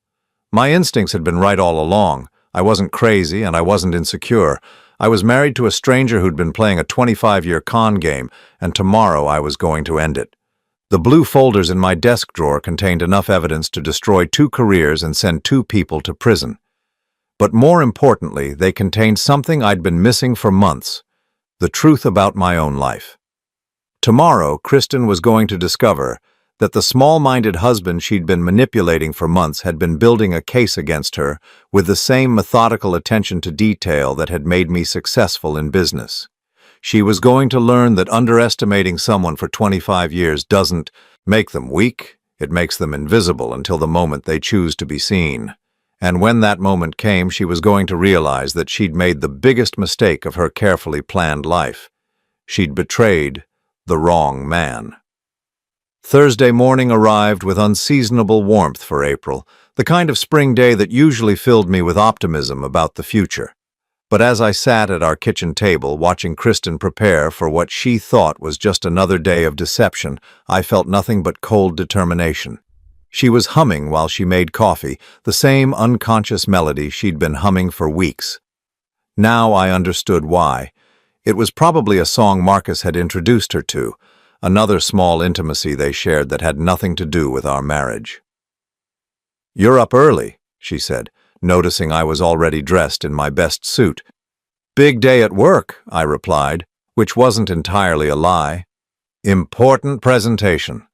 My instincts had been right all along. I wasn't crazy and I wasn't insecure. I was married to a stranger who'd been playing a 25-year con game, and tomorrow I was going to end it. The blue folders in my desk drawer contained enough evidence to destroy 2 careers and send 2 people to prison. But more importantly, they contained something I'd been missing for months: the truth about my own life. Tomorrow, Kristen was going to discover that the small-minded husband she'd been manipulating for months had been building a case against her with the same methodical attention to detail that had made me successful in business. She was going to learn that underestimating someone for 25 years doesn't make them weak, it makes them invisible until the moment they choose to be seen. And when that moment came, she was going to realize that she'd made the biggest mistake of her carefully planned life. She'd betrayed the wrong man. Thursday morning arrived with unseasonable warmth for April, the kind of spring day that usually filled me with optimism about the future. But as I sat at our kitchen table watching Kristen prepare for what she thought was just another day of deception, I felt nothing but cold determination. She was humming while she made coffee, the same unconscious melody she'd been humming for weeks. Now I understood why. It was probably a song Marcus had introduced her to, another small intimacy they shared that had nothing to do with our marriage. "You're up early," she said, noticing I was already dressed in my best suit. "Big day at work," I replied, which wasn't entirely a lie. "Important presentation."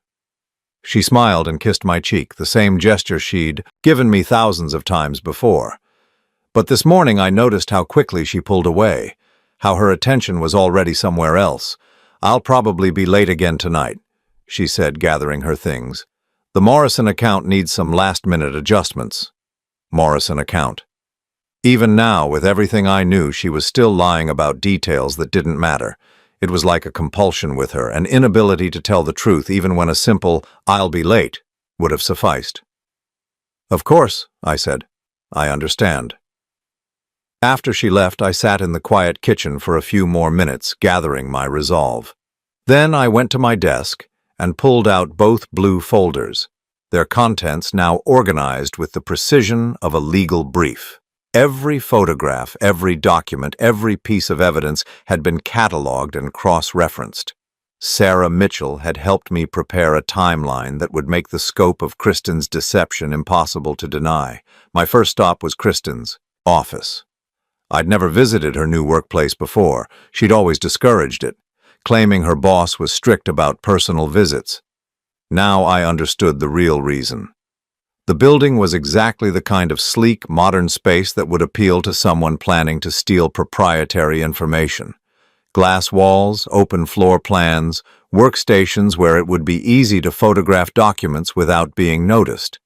She smiled and kissed my cheek, the same gesture she'd given me thousands of times before. But this morning I noticed how quickly she pulled away, how her attention was already somewhere else. "I'll probably be late again tonight," she said, gathering her things. "The Morrison account needs some last-minute adjustments." Morrison account. Even now, with everything I knew, she was still lying about details that didn't matter. It was like a compulsion with her, an inability to tell the truth even when a simple, "I'll be late," would have sufficed. "Of course," I said. "I understand." After she left, I sat in the quiet kitchen for a few more minutes, gathering my resolve. Then I went to my desk and pulled out both blue folders, their contents now organized with the precision of a legal brief. Every photograph, every document, every piece of evidence had been cataloged and cross-referenced. Sarah Mitchell had helped me prepare a timeline that would make the scope of Kristen's deception impossible to deny. My first stop was Kristen's office. I'd never visited her new workplace before. She'd always discouraged it, claiming her boss was strict about personal visits. Now I understood the real reason. The building was exactly the kind of sleek, modern space that would appeal to someone planning to steal proprietary information. Glass walls, open floor plans, workstations where it would be easy to photograph documents without being noticed.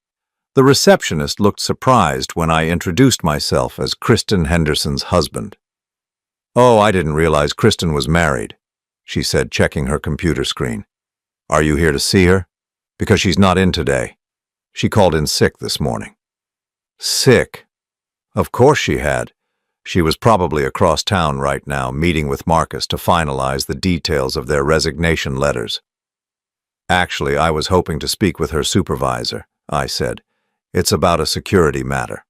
The receptionist looked surprised when I introduced myself as Kristen Henderson's husband. "Oh, I didn't realize Kristen was married," she said, checking her computer screen. "Are you here to see her? Because she's not in today. She called in sick this morning." Sick? Of course she had. She was probably across town right now, meeting with Marcus to finalize the details of their resignation letters. "Actually, I was hoping to speak with her supervisor," I said. "It's about a security matter."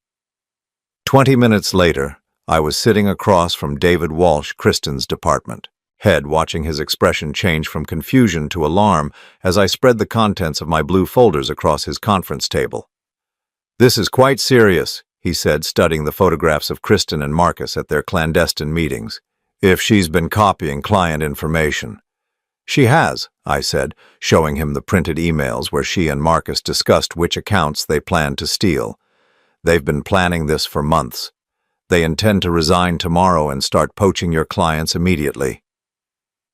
20 minutes later, I was sitting across from David Walsh, Kristen's department head, watching his expression change from confusion to alarm as I spread the contents of my blue folders across his conference table. "This is quite serious," he said, studying the photographs of Kristen and Marcus at their clandestine meetings. "If she's been copying client information." "She has," I said, showing him the printed emails where she and Marcus discussed which accounts they planned to steal. "They've been planning this for months. They intend to resign tomorrow and start poaching your clients immediately."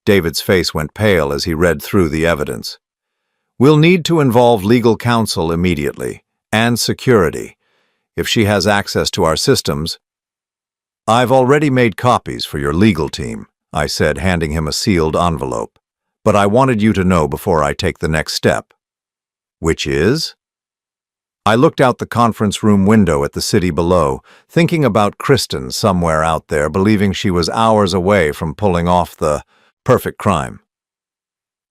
David's face went pale as he read through the evidence. "We'll need to involve legal counsel immediately, and security. If she has access to our systems—" "I've already made copies for your legal team," I said, handing him a sealed envelope. "But I wanted you to know before I take the next step." "Which is?" I looked out the conference room window at the city below, thinking about Kristen somewhere out there, believing she was hours away from pulling off the perfect crime.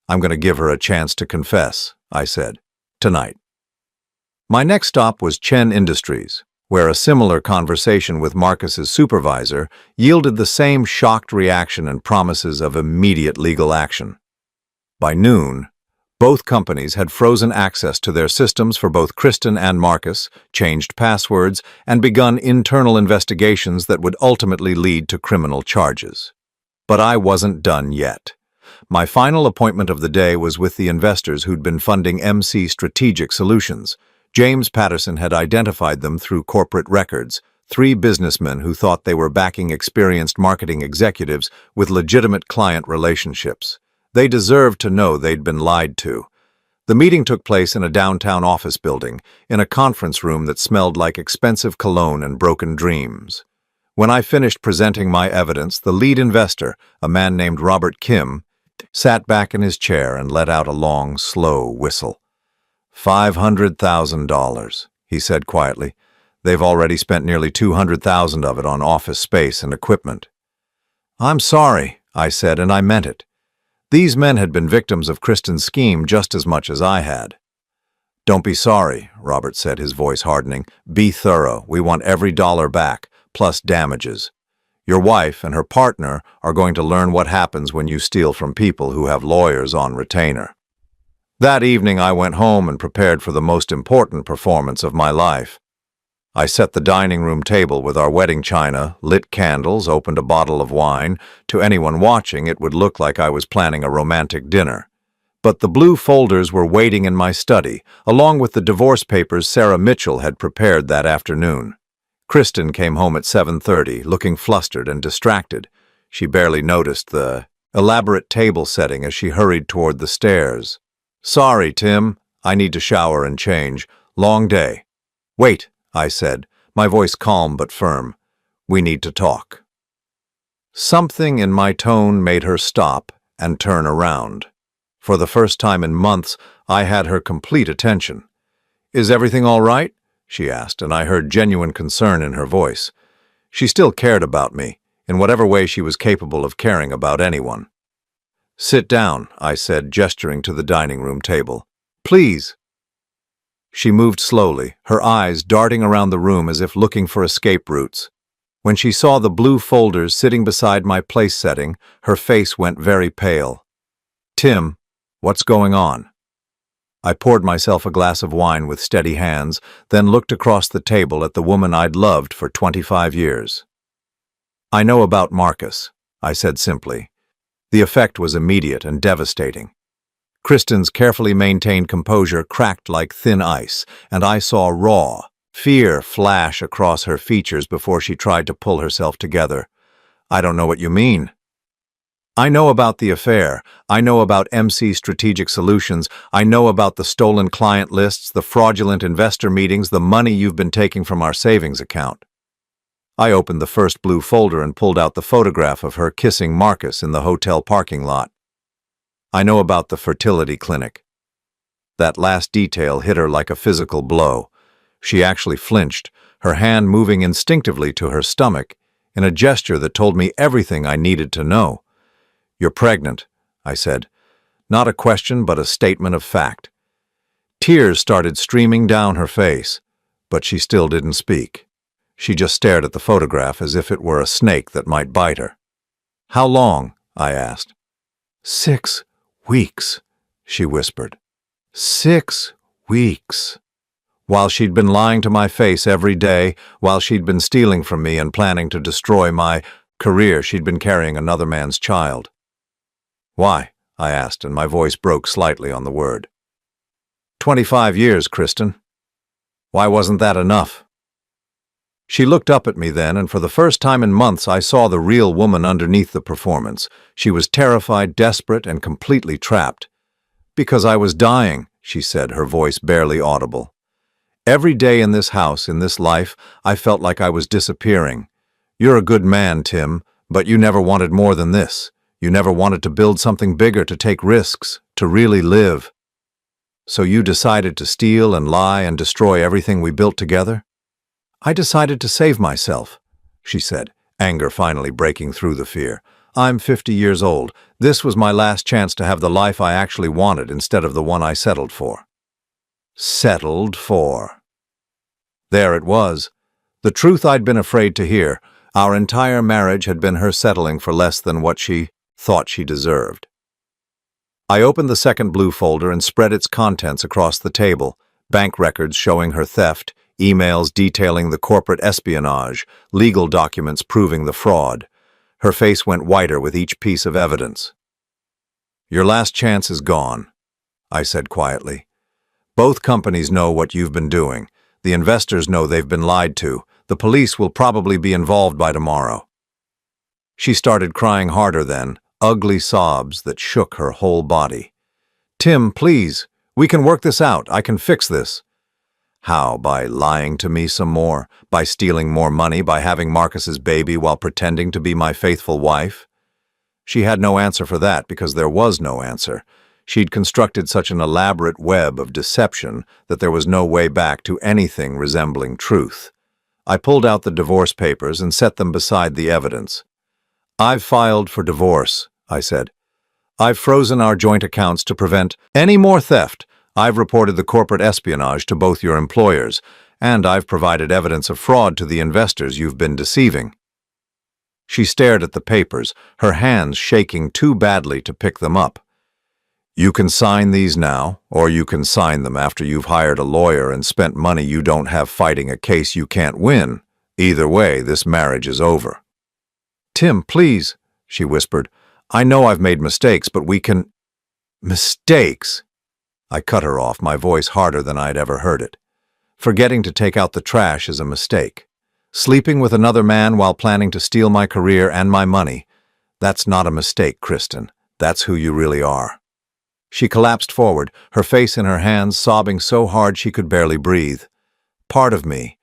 "I'm going to give her a chance to confess," I said. "Tonight." My next stop was Chen Industries, where a similar conversation with Marcus's supervisor yielded the same shocked reaction and promises of immediate legal action. By noon, both companies had frozen access to their systems for both Kristen and Marcus, changed passwords, and begun internal investigations that would ultimately lead to criminal charges. But I wasn't done yet. My final appointment of the day was with the investors who'd been funding MC Strategic Solutions. James Patterson had identified them through corporate records, 3 businessmen who thought they were backing experienced marketing executives with legitimate client relationships. They deserved to know they'd been lied to. The meeting took place in a downtown office building, in a conference room that smelled like expensive cologne and broken dreams. When I finished presenting my evidence, the lead investor, a man named Robert Kim, sat back in his chair and let out a long, slow whistle. $500,000, he said quietly. "They've already spent nearly $200,000 of it on office space and equipment." "I'm sorry," I said, and I meant it. These men had been victims of Kristen's scheme just as much as I had. "Don't be sorry," Robert said, his voice hardening. "Be thorough. We want every dollar back, plus damages. Your wife and her partner are going to learn what happens when you steal from people who have lawyers on retainer." That evening I went home and prepared for the most important performance of my life. I set the dining room table with our wedding china, lit candles, opened a bottle of wine. To anyone watching, it would look like I was planning a romantic dinner. But the blue folders were waiting in my study, along with the divorce papers Sarah Mitchell had prepared that afternoon. Kristen came home at 7:30, looking flustered and distracted. She barely noticed the elaborate table setting as she hurried toward the stairs. "Sorry, Tim. I need to shower and change. Long day." "Wait," I said, my voice calm but firm. "We need to talk." Something in my tone made her stop and turn around. For the first time in months, I had her complete attention. "Is everything all right?" she asked, and I heard genuine concern in her voice. She still cared about me, in whatever way she was capable of caring about anyone. "Sit down," I said, gesturing to the dining room table. "Please." She moved slowly, her eyes darting around the room as if looking for escape routes. When she saw the blue folders sitting beside my place setting, her face went very pale. "Tim, what's going on?" I poured myself a glass of wine with steady hands, then looked across the table at the woman I'd loved for 25 years. "I know about Marcus," I said simply. The effect was immediate and devastating. Kristen's carefully maintained composure cracked like thin ice, and I saw raw fear flash across her features before she tried to pull herself together. "I don't know what you mean." "I know about the affair. I know about MC Strategic Solutions. I know about the stolen client lists, the fraudulent investor meetings, the money you've been taking from our savings account." I opened the first blue folder and pulled out the photograph of her kissing Marcus in the hotel parking lot. "I know about the fertility clinic." That last detail hit her like a physical blow. She actually flinched, her hand moving instinctively to her stomach, in a gesture that told me everything I needed to know. "You're pregnant," I said. Not a question, but a statement of fact. Tears started streaming down her face, but she still didn't speak. She just stared at the photograph as if it were a snake that might bite her. "How long?" I asked. 6 weeks, she whispered. 6 weeks. While she'd been lying to my face every day, while she'd been stealing from me and planning to destroy my career, she'd been carrying another man's child. "Why?" I asked, and my voice broke slightly on the word. 25 years, Kristen. Why wasn't that enough?" She looked up at me then, and for the first time in months I saw the real woman underneath the performance. She was terrified, desperate, and completely trapped. "Because I was dying," she said, her voice barely audible. "Every day in this house, in this life, I felt like I was disappearing. You're a good man, Tim, but you never wanted more than this. You never wanted to build something bigger, to take risks, to really live. So you decided to steal and lie and destroy everything we built together?" "I decided to save myself," she said, anger finally breaking through the fear. "I'm 50 years old. This was my last chance to have the life I actually wanted instead of the one I settled for." Settled for. There it was. The truth I'd been afraid to hear. Our entire marriage had been her settling for less than what she thought she deserved. I opened the second blue folder and spread its contents across the table. Bank records showing her theft, emails detailing the corporate espionage, legal documents proving the fraud. Her face went whiter with each piece of evidence. "Your last chance is gone," I said quietly. "Both companies know what you've been doing. The investors know they've been lied to. The police will probably be involved by tomorrow." She started crying harder then, ugly sobs that shook her whole body. "Tim, please, we can work this out. I can fix this." How? By lying to me some more? By stealing more money? By having Marcus's baby while pretending to be my faithful wife? She had no answer for that because there was no answer. She'd constructed such an elaborate web of deception that there was no way back to anything resembling truth. I pulled out the divorce papers and set them beside the evidence. "I've filed for divorce," I said. "I've frozen our joint accounts to prevent any more theft. I've reported the corporate espionage to both your employers, and I've provided evidence of fraud to the investors you've been deceiving." She stared at the papers, her hands shaking too badly to pick them up. "You can sign these now, or you can sign them after you've hired a lawyer and spent money you don't have fighting a case you can't win. Either way, this marriage is over." "Tim, please," she whispered. "I know I've made mistakes, but we can—" "Mistakes?" I cut her off, my voice harder than I'd ever heard it. "Forgetting to take out the trash is a mistake. Sleeping with another man while planning to steal my career and my money. That's not a mistake, Kristen. That's who you really are. She collapsed forward, her face in her hands, sobbing so hard she could barely breathe. Part of me,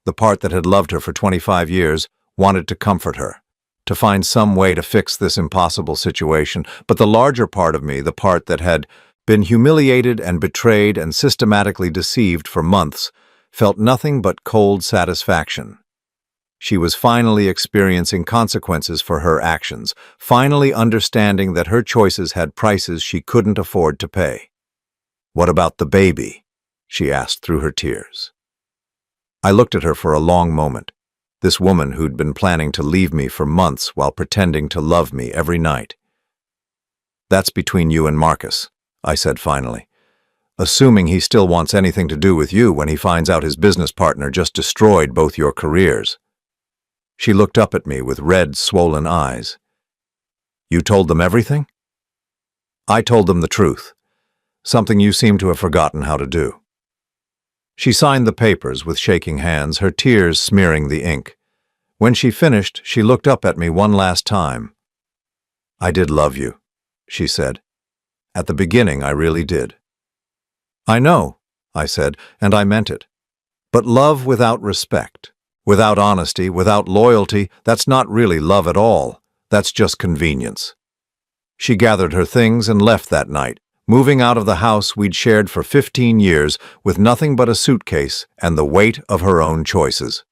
the part that had loved her for 25 years, wanted to comfort her, to find some way to fix this impossible situation, but the larger part of me, the part that had been humiliated and betrayed and systematically deceived for months, felt nothing but cold satisfaction. She was finally experiencing consequences for her actions, finally understanding that her choices had prices she couldn't afford to pay. "What about the baby?" she asked through her tears. I looked at her for a long moment, this woman who'd been planning to leave me for months while pretending to love me every night. "That's between you and Marcus," I said finally. "Assuming he still wants anything to do with you when he finds out his business partner just destroyed both your careers." She looked up at me with red, swollen eyes. "You told them everything?" "I told them the truth, something you seem to have forgotten how to do." She signed the papers with shaking hands, her tears smearing the ink. When she finished, she looked up at me one last time. "I did love you," she said. "At the beginning, I really did." "I know," I said, and I meant it. "But love without respect, without honesty, without loyalty, that's not really love at all. That's just convenience." She gathered her things and left that night, moving out of the house we'd shared for 15 years with nothing but a suitcase and the weight of her own choices.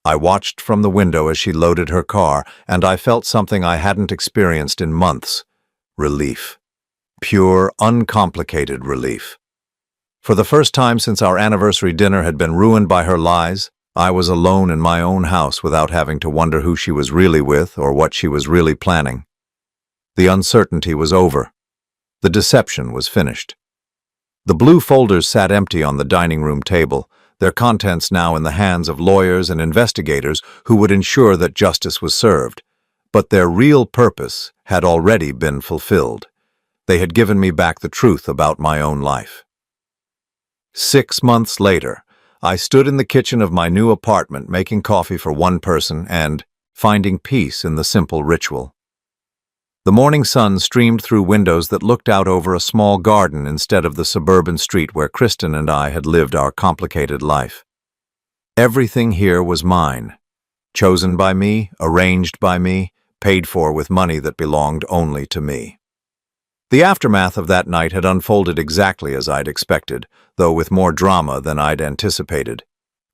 I watched from the window as she loaded her car, and I felt something I hadn't experienced in months. Relief. Pure, uncomplicated relief. For the first time since our anniversary dinner had been ruined by her lies, I was alone in my own house without having to wonder who she was really with or what she was really planning. The uncertainty was over. The deception was finished. The blue folders sat empty on the dining room table, their contents now in the hands of lawyers and investigators who would ensure that justice was served. But their real purpose had already been fulfilled. They had given me back the truth about my own life. 6 months later, I stood in the kitchen of my new apartment making coffee for one person and finding peace in the simple ritual. The morning sun streamed through windows that looked out over a small garden instead of the suburban street where Kristen and I had lived our complicated life. Everything here was mine, chosen by me, arranged by me, paid for with money that belonged only to me. The aftermath of that night had unfolded exactly as I'd expected, though with more drama than I'd anticipated.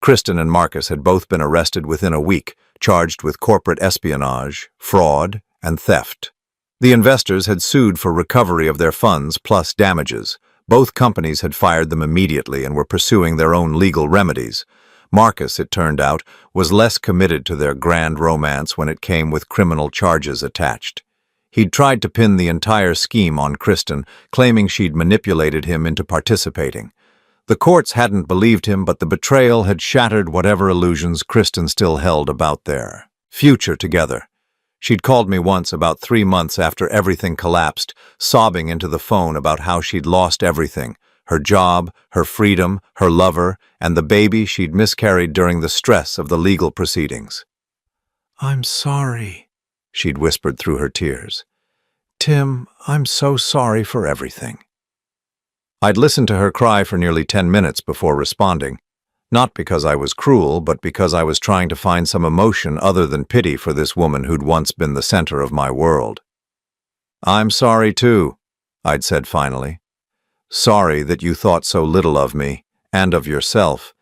Kristen and Marcus had both been arrested within a week, charged with corporate espionage, fraud, and theft. The investors had sued for recovery of their funds plus damages. Both companies had fired them immediately and were pursuing their own legal remedies. Marcus, it turned out, was less committed to their grand romance when it came with criminal charges attached. He'd tried to pin the entire scheme on Kristen, claiming she'd manipulated him into participating. The courts hadn't believed him, but the betrayal had shattered whatever illusions Kristen still held about their future together. She'd called me once about 3 months after everything collapsed, sobbing into the phone about how she'd lost everything, her job, her freedom, her lover, and the baby she'd miscarried during the stress of the legal proceedings. "I'm sorry," she'd whispered through her tears. "Tim, I'm so sorry for everything." I'd listened to her cry for nearly 10 minutes before responding, not because I was cruel, but because I was trying to find some emotion other than pity for this woman who'd once been the center of my world. "I'm sorry too," I'd said finally. "Sorry that you thought so little of me, and of yourself,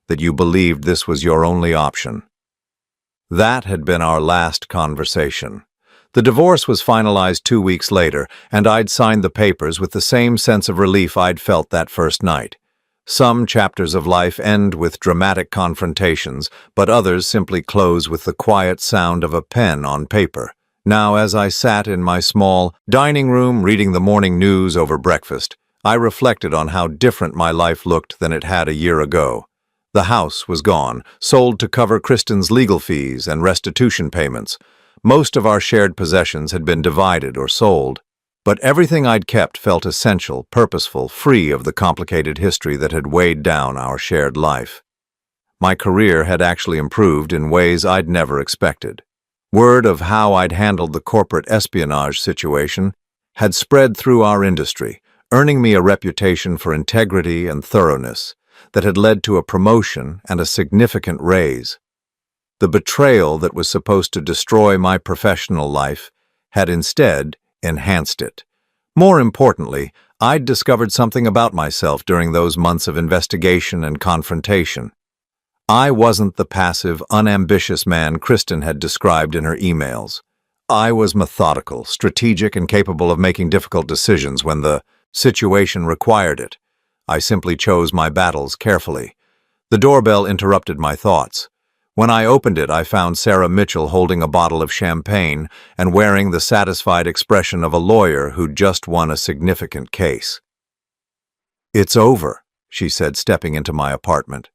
that you believed this was your only option." That had been our last conversation. The divorce was finalized 2 weeks later, and I'd signed the papers with the same sense of relief I'd felt that first night. Some chapters of life end with dramatic confrontations, but others simply close with the quiet sound of a pen on paper. Now, as I sat in my small dining room reading the morning news over breakfast, I reflected on how different my life looked than it had a year ago. The house was gone, sold to cover Kristen's legal fees and restitution payments. Most of our shared possessions had been divided or sold. But everything I'd kept felt essential, purposeful, free of the complicated history that had weighed down our shared life. My career had actually improved in ways I'd never expected. Word of how I'd handled the corporate espionage situation had spread through our industry, earning me a reputation for integrity and thoroughness that had led to a promotion and a significant raise. The betrayal that was supposed to destroy my professional life had instead enhanced it. More importantly, I'd discovered something about myself during those months of investigation and confrontation. I wasn't the passive, unambitious man Kristen had described in her emails. I was methodical, strategic, and capable of making difficult decisions when the situation required it. I simply chose my battles carefully. The doorbell interrupted my thoughts. When I opened it, I found Sarah Mitchell holding a bottle of champagne and wearing the satisfied expression of a lawyer who'd just won a significant case. "It's over," she said, stepping into my apartment.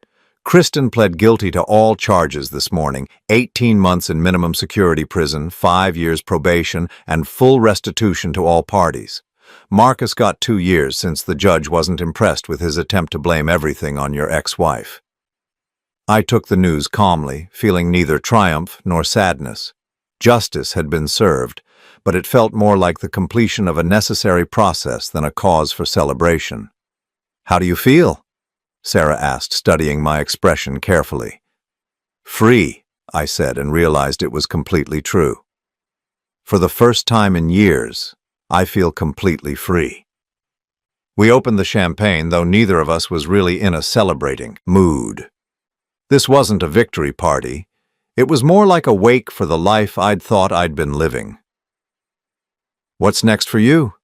"Kristen pled guilty to all charges this morning, 18 months in minimum security prison, 5 years probation, and full restitution to all parties. Marcus got 2 years since the judge wasn't impressed with his attempt to blame everything on your ex-wife." I took the news calmly, feeling neither triumph nor sadness. Justice had been served, but it felt more like the completion of a necessary process than a cause for celebration. "How do you feel?" Sarah asked, studying my expression carefully. "Free," I said, and realized it was completely true. For the first time in years, I feel completely free. We opened the champagne, though neither of us was really in a celebrating mood. This wasn't a victory party. It was more like a wake for the life I'd thought I'd been living. "What's next for you?"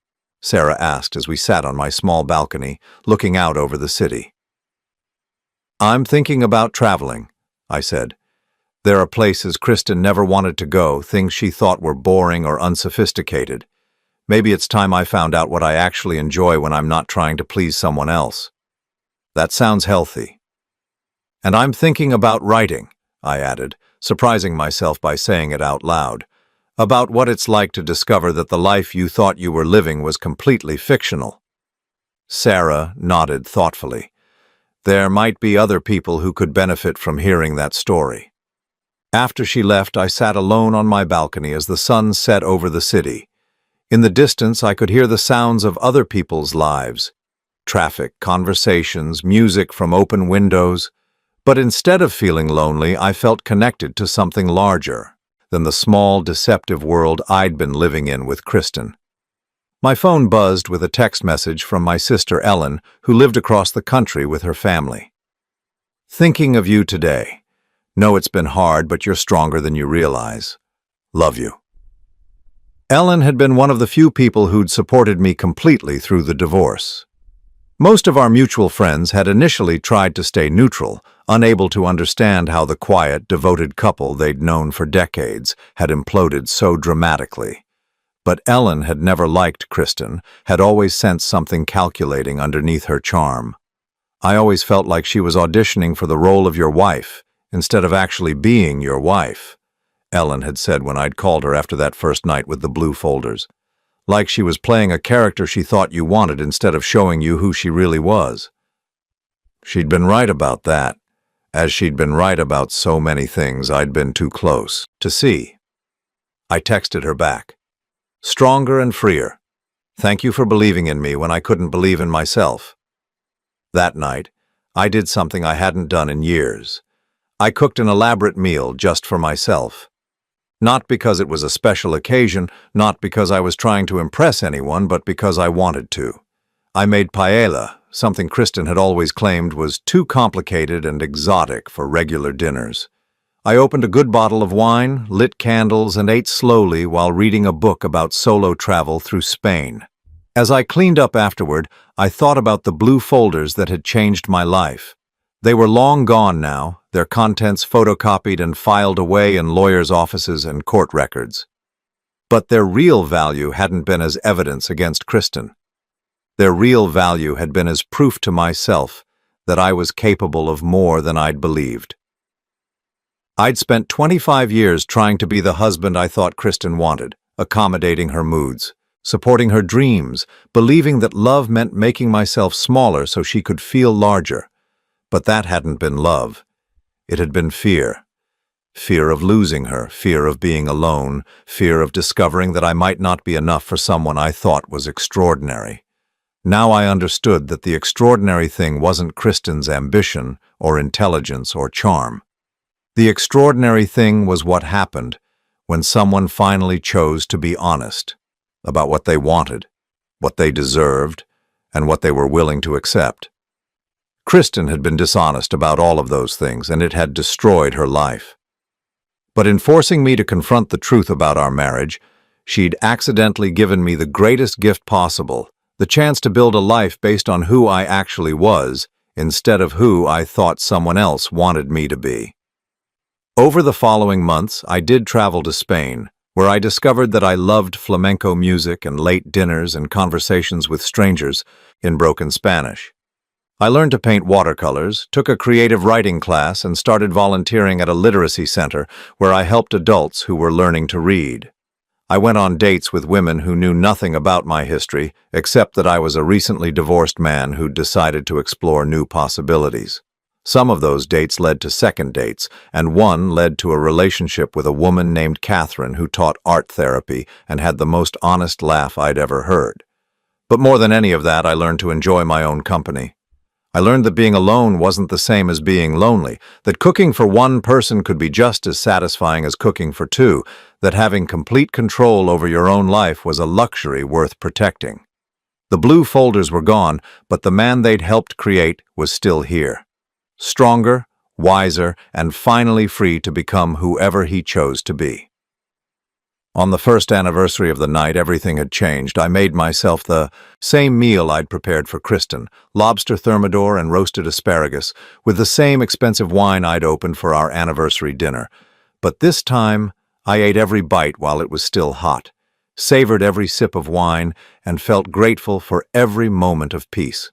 Sarah asked as we sat on my small balcony, looking out over the city. "I'm thinking about traveling," I said. "There are places Kristen never wanted to go, things she thought were boring or unsophisticated. Maybe it's time I found out what I actually enjoy when I'm not trying to please someone else." "That sounds healthy." "And I'm thinking about writing," I added, surprising myself by saying it out loud, "about what it's like to discover that the life you thought you were living was completely fictional." Sarah nodded thoughtfully. There might be other people who could benefit from hearing that story. After she left, I sat alone on my balcony as the sun set over the city. In the distance, I could hear the sounds of other people's lives. Traffic, conversations, music from open windows. But instead of feeling lonely, I felt connected to something larger than the small, deceptive world I'd been living in with Kristen. My phone buzzed with a text message from my sister Ellen, who lived across the country with her family. "Thinking of you today. Know it's been hard, but you're stronger than you realize. Love you." Ellen had been one of the few people who'd supported me completely through the divorce. Most of our mutual friends had initially tried to stay neutral, unable to understand how the quiet, devoted couple they'd known for decades had imploded so dramatically. But Ellen had never liked Kristen, had always sensed something calculating underneath her charm. "I always felt like she was auditioning for the role of your wife, instead of actually being your wife," Ellen had said when I'd called her after that first night with the blue folders. "Like she was playing a character she thought you wanted instead of showing you who she really was." She'd been right about that, as she'd been right about so many things I'd been too close to see. I texted her back. "Stronger and freer. Thank you for believing in me when I couldn't believe in myself." That night, I did something I hadn't done in years. I cooked an elaborate meal just for myself. Not because it was a special occasion, not because I was trying to impress anyone, but because I wanted to. I made paella, something Kristen had always claimed was too complicated and exotic for regular dinners. I opened a good bottle of wine, lit candles, and ate slowly while reading a book about solo travel through Spain. As I cleaned up afterward, I thought about the blue folders that had changed my life. They were long gone now, their contents photocopied and filed away in lawyers' offices and court records. But their real value hadn't been as evidence against Kristen. Their real value had been as proof to myself that I was capable of more than I'd believed. I'd spent 25 years trying to be the husband I thought Kristen wanted, accommodating her moods, supporting her dreams, believing that love meant making myself smaller so she could feel larger. But that hadn't been love. It had been fear. Fear of losing her, fear of being alone, fear of discovering that I might not be enough for someone I thought was extraordinary. Now I understood that the extraordinary thing wasn't Kristen's ambition or intelligence or charm. The extraordinary thing was what happened when someone finally chose to be honest about what they wanted, what they deserved, and what they were willing to accept. Kristen had been dishonest about all of those things, and it had destroyed her life. But in forcing me to confront the truth about our marriage, she'd accidentally given me the greatest gift possible, the chance to build a life based on who I actually was, instead of who I thought someone else wanted me to be. Over the following months, I did travel to Spain, where I discovered that I loved flamenco music and late dinners and conversations with strangers in broken Spanish. I learned to paint watercolors, took a creative writing class, and started volunteering at a literacy center where I helped adults who were learning to read. I went on dates with women who knew nothing about my history, except that I was a recently divorced man who'd decided to explore new possibilities. Some of those dates led to second dates, and one led to a relationship with a woman named Catherine who taught art therapy and had the most honest laugh I'd ever heard. But more than any of that, I learned to enjoy my own company. I learned that being alone wasn't the same as being lonely, that cooking for one person could be just as satisfying as cooking for two, that having complete control over your own life was a luxury worth protecting. The blue folders were gone, but the man they'd helped create was still here. Stronger, wiser, and finally free to become whoever he chose to be. On the first anniversary of the night, everything had changed. I made myself the same meal I'd prepared for Kristen, lobster thermidor and roasted asparagus, with the same expensive wine I'd opened for our anniversary dinner. But this time, I ate every bite while it was still hot, savored every sip of wine, and felt grateful for every moment of peace.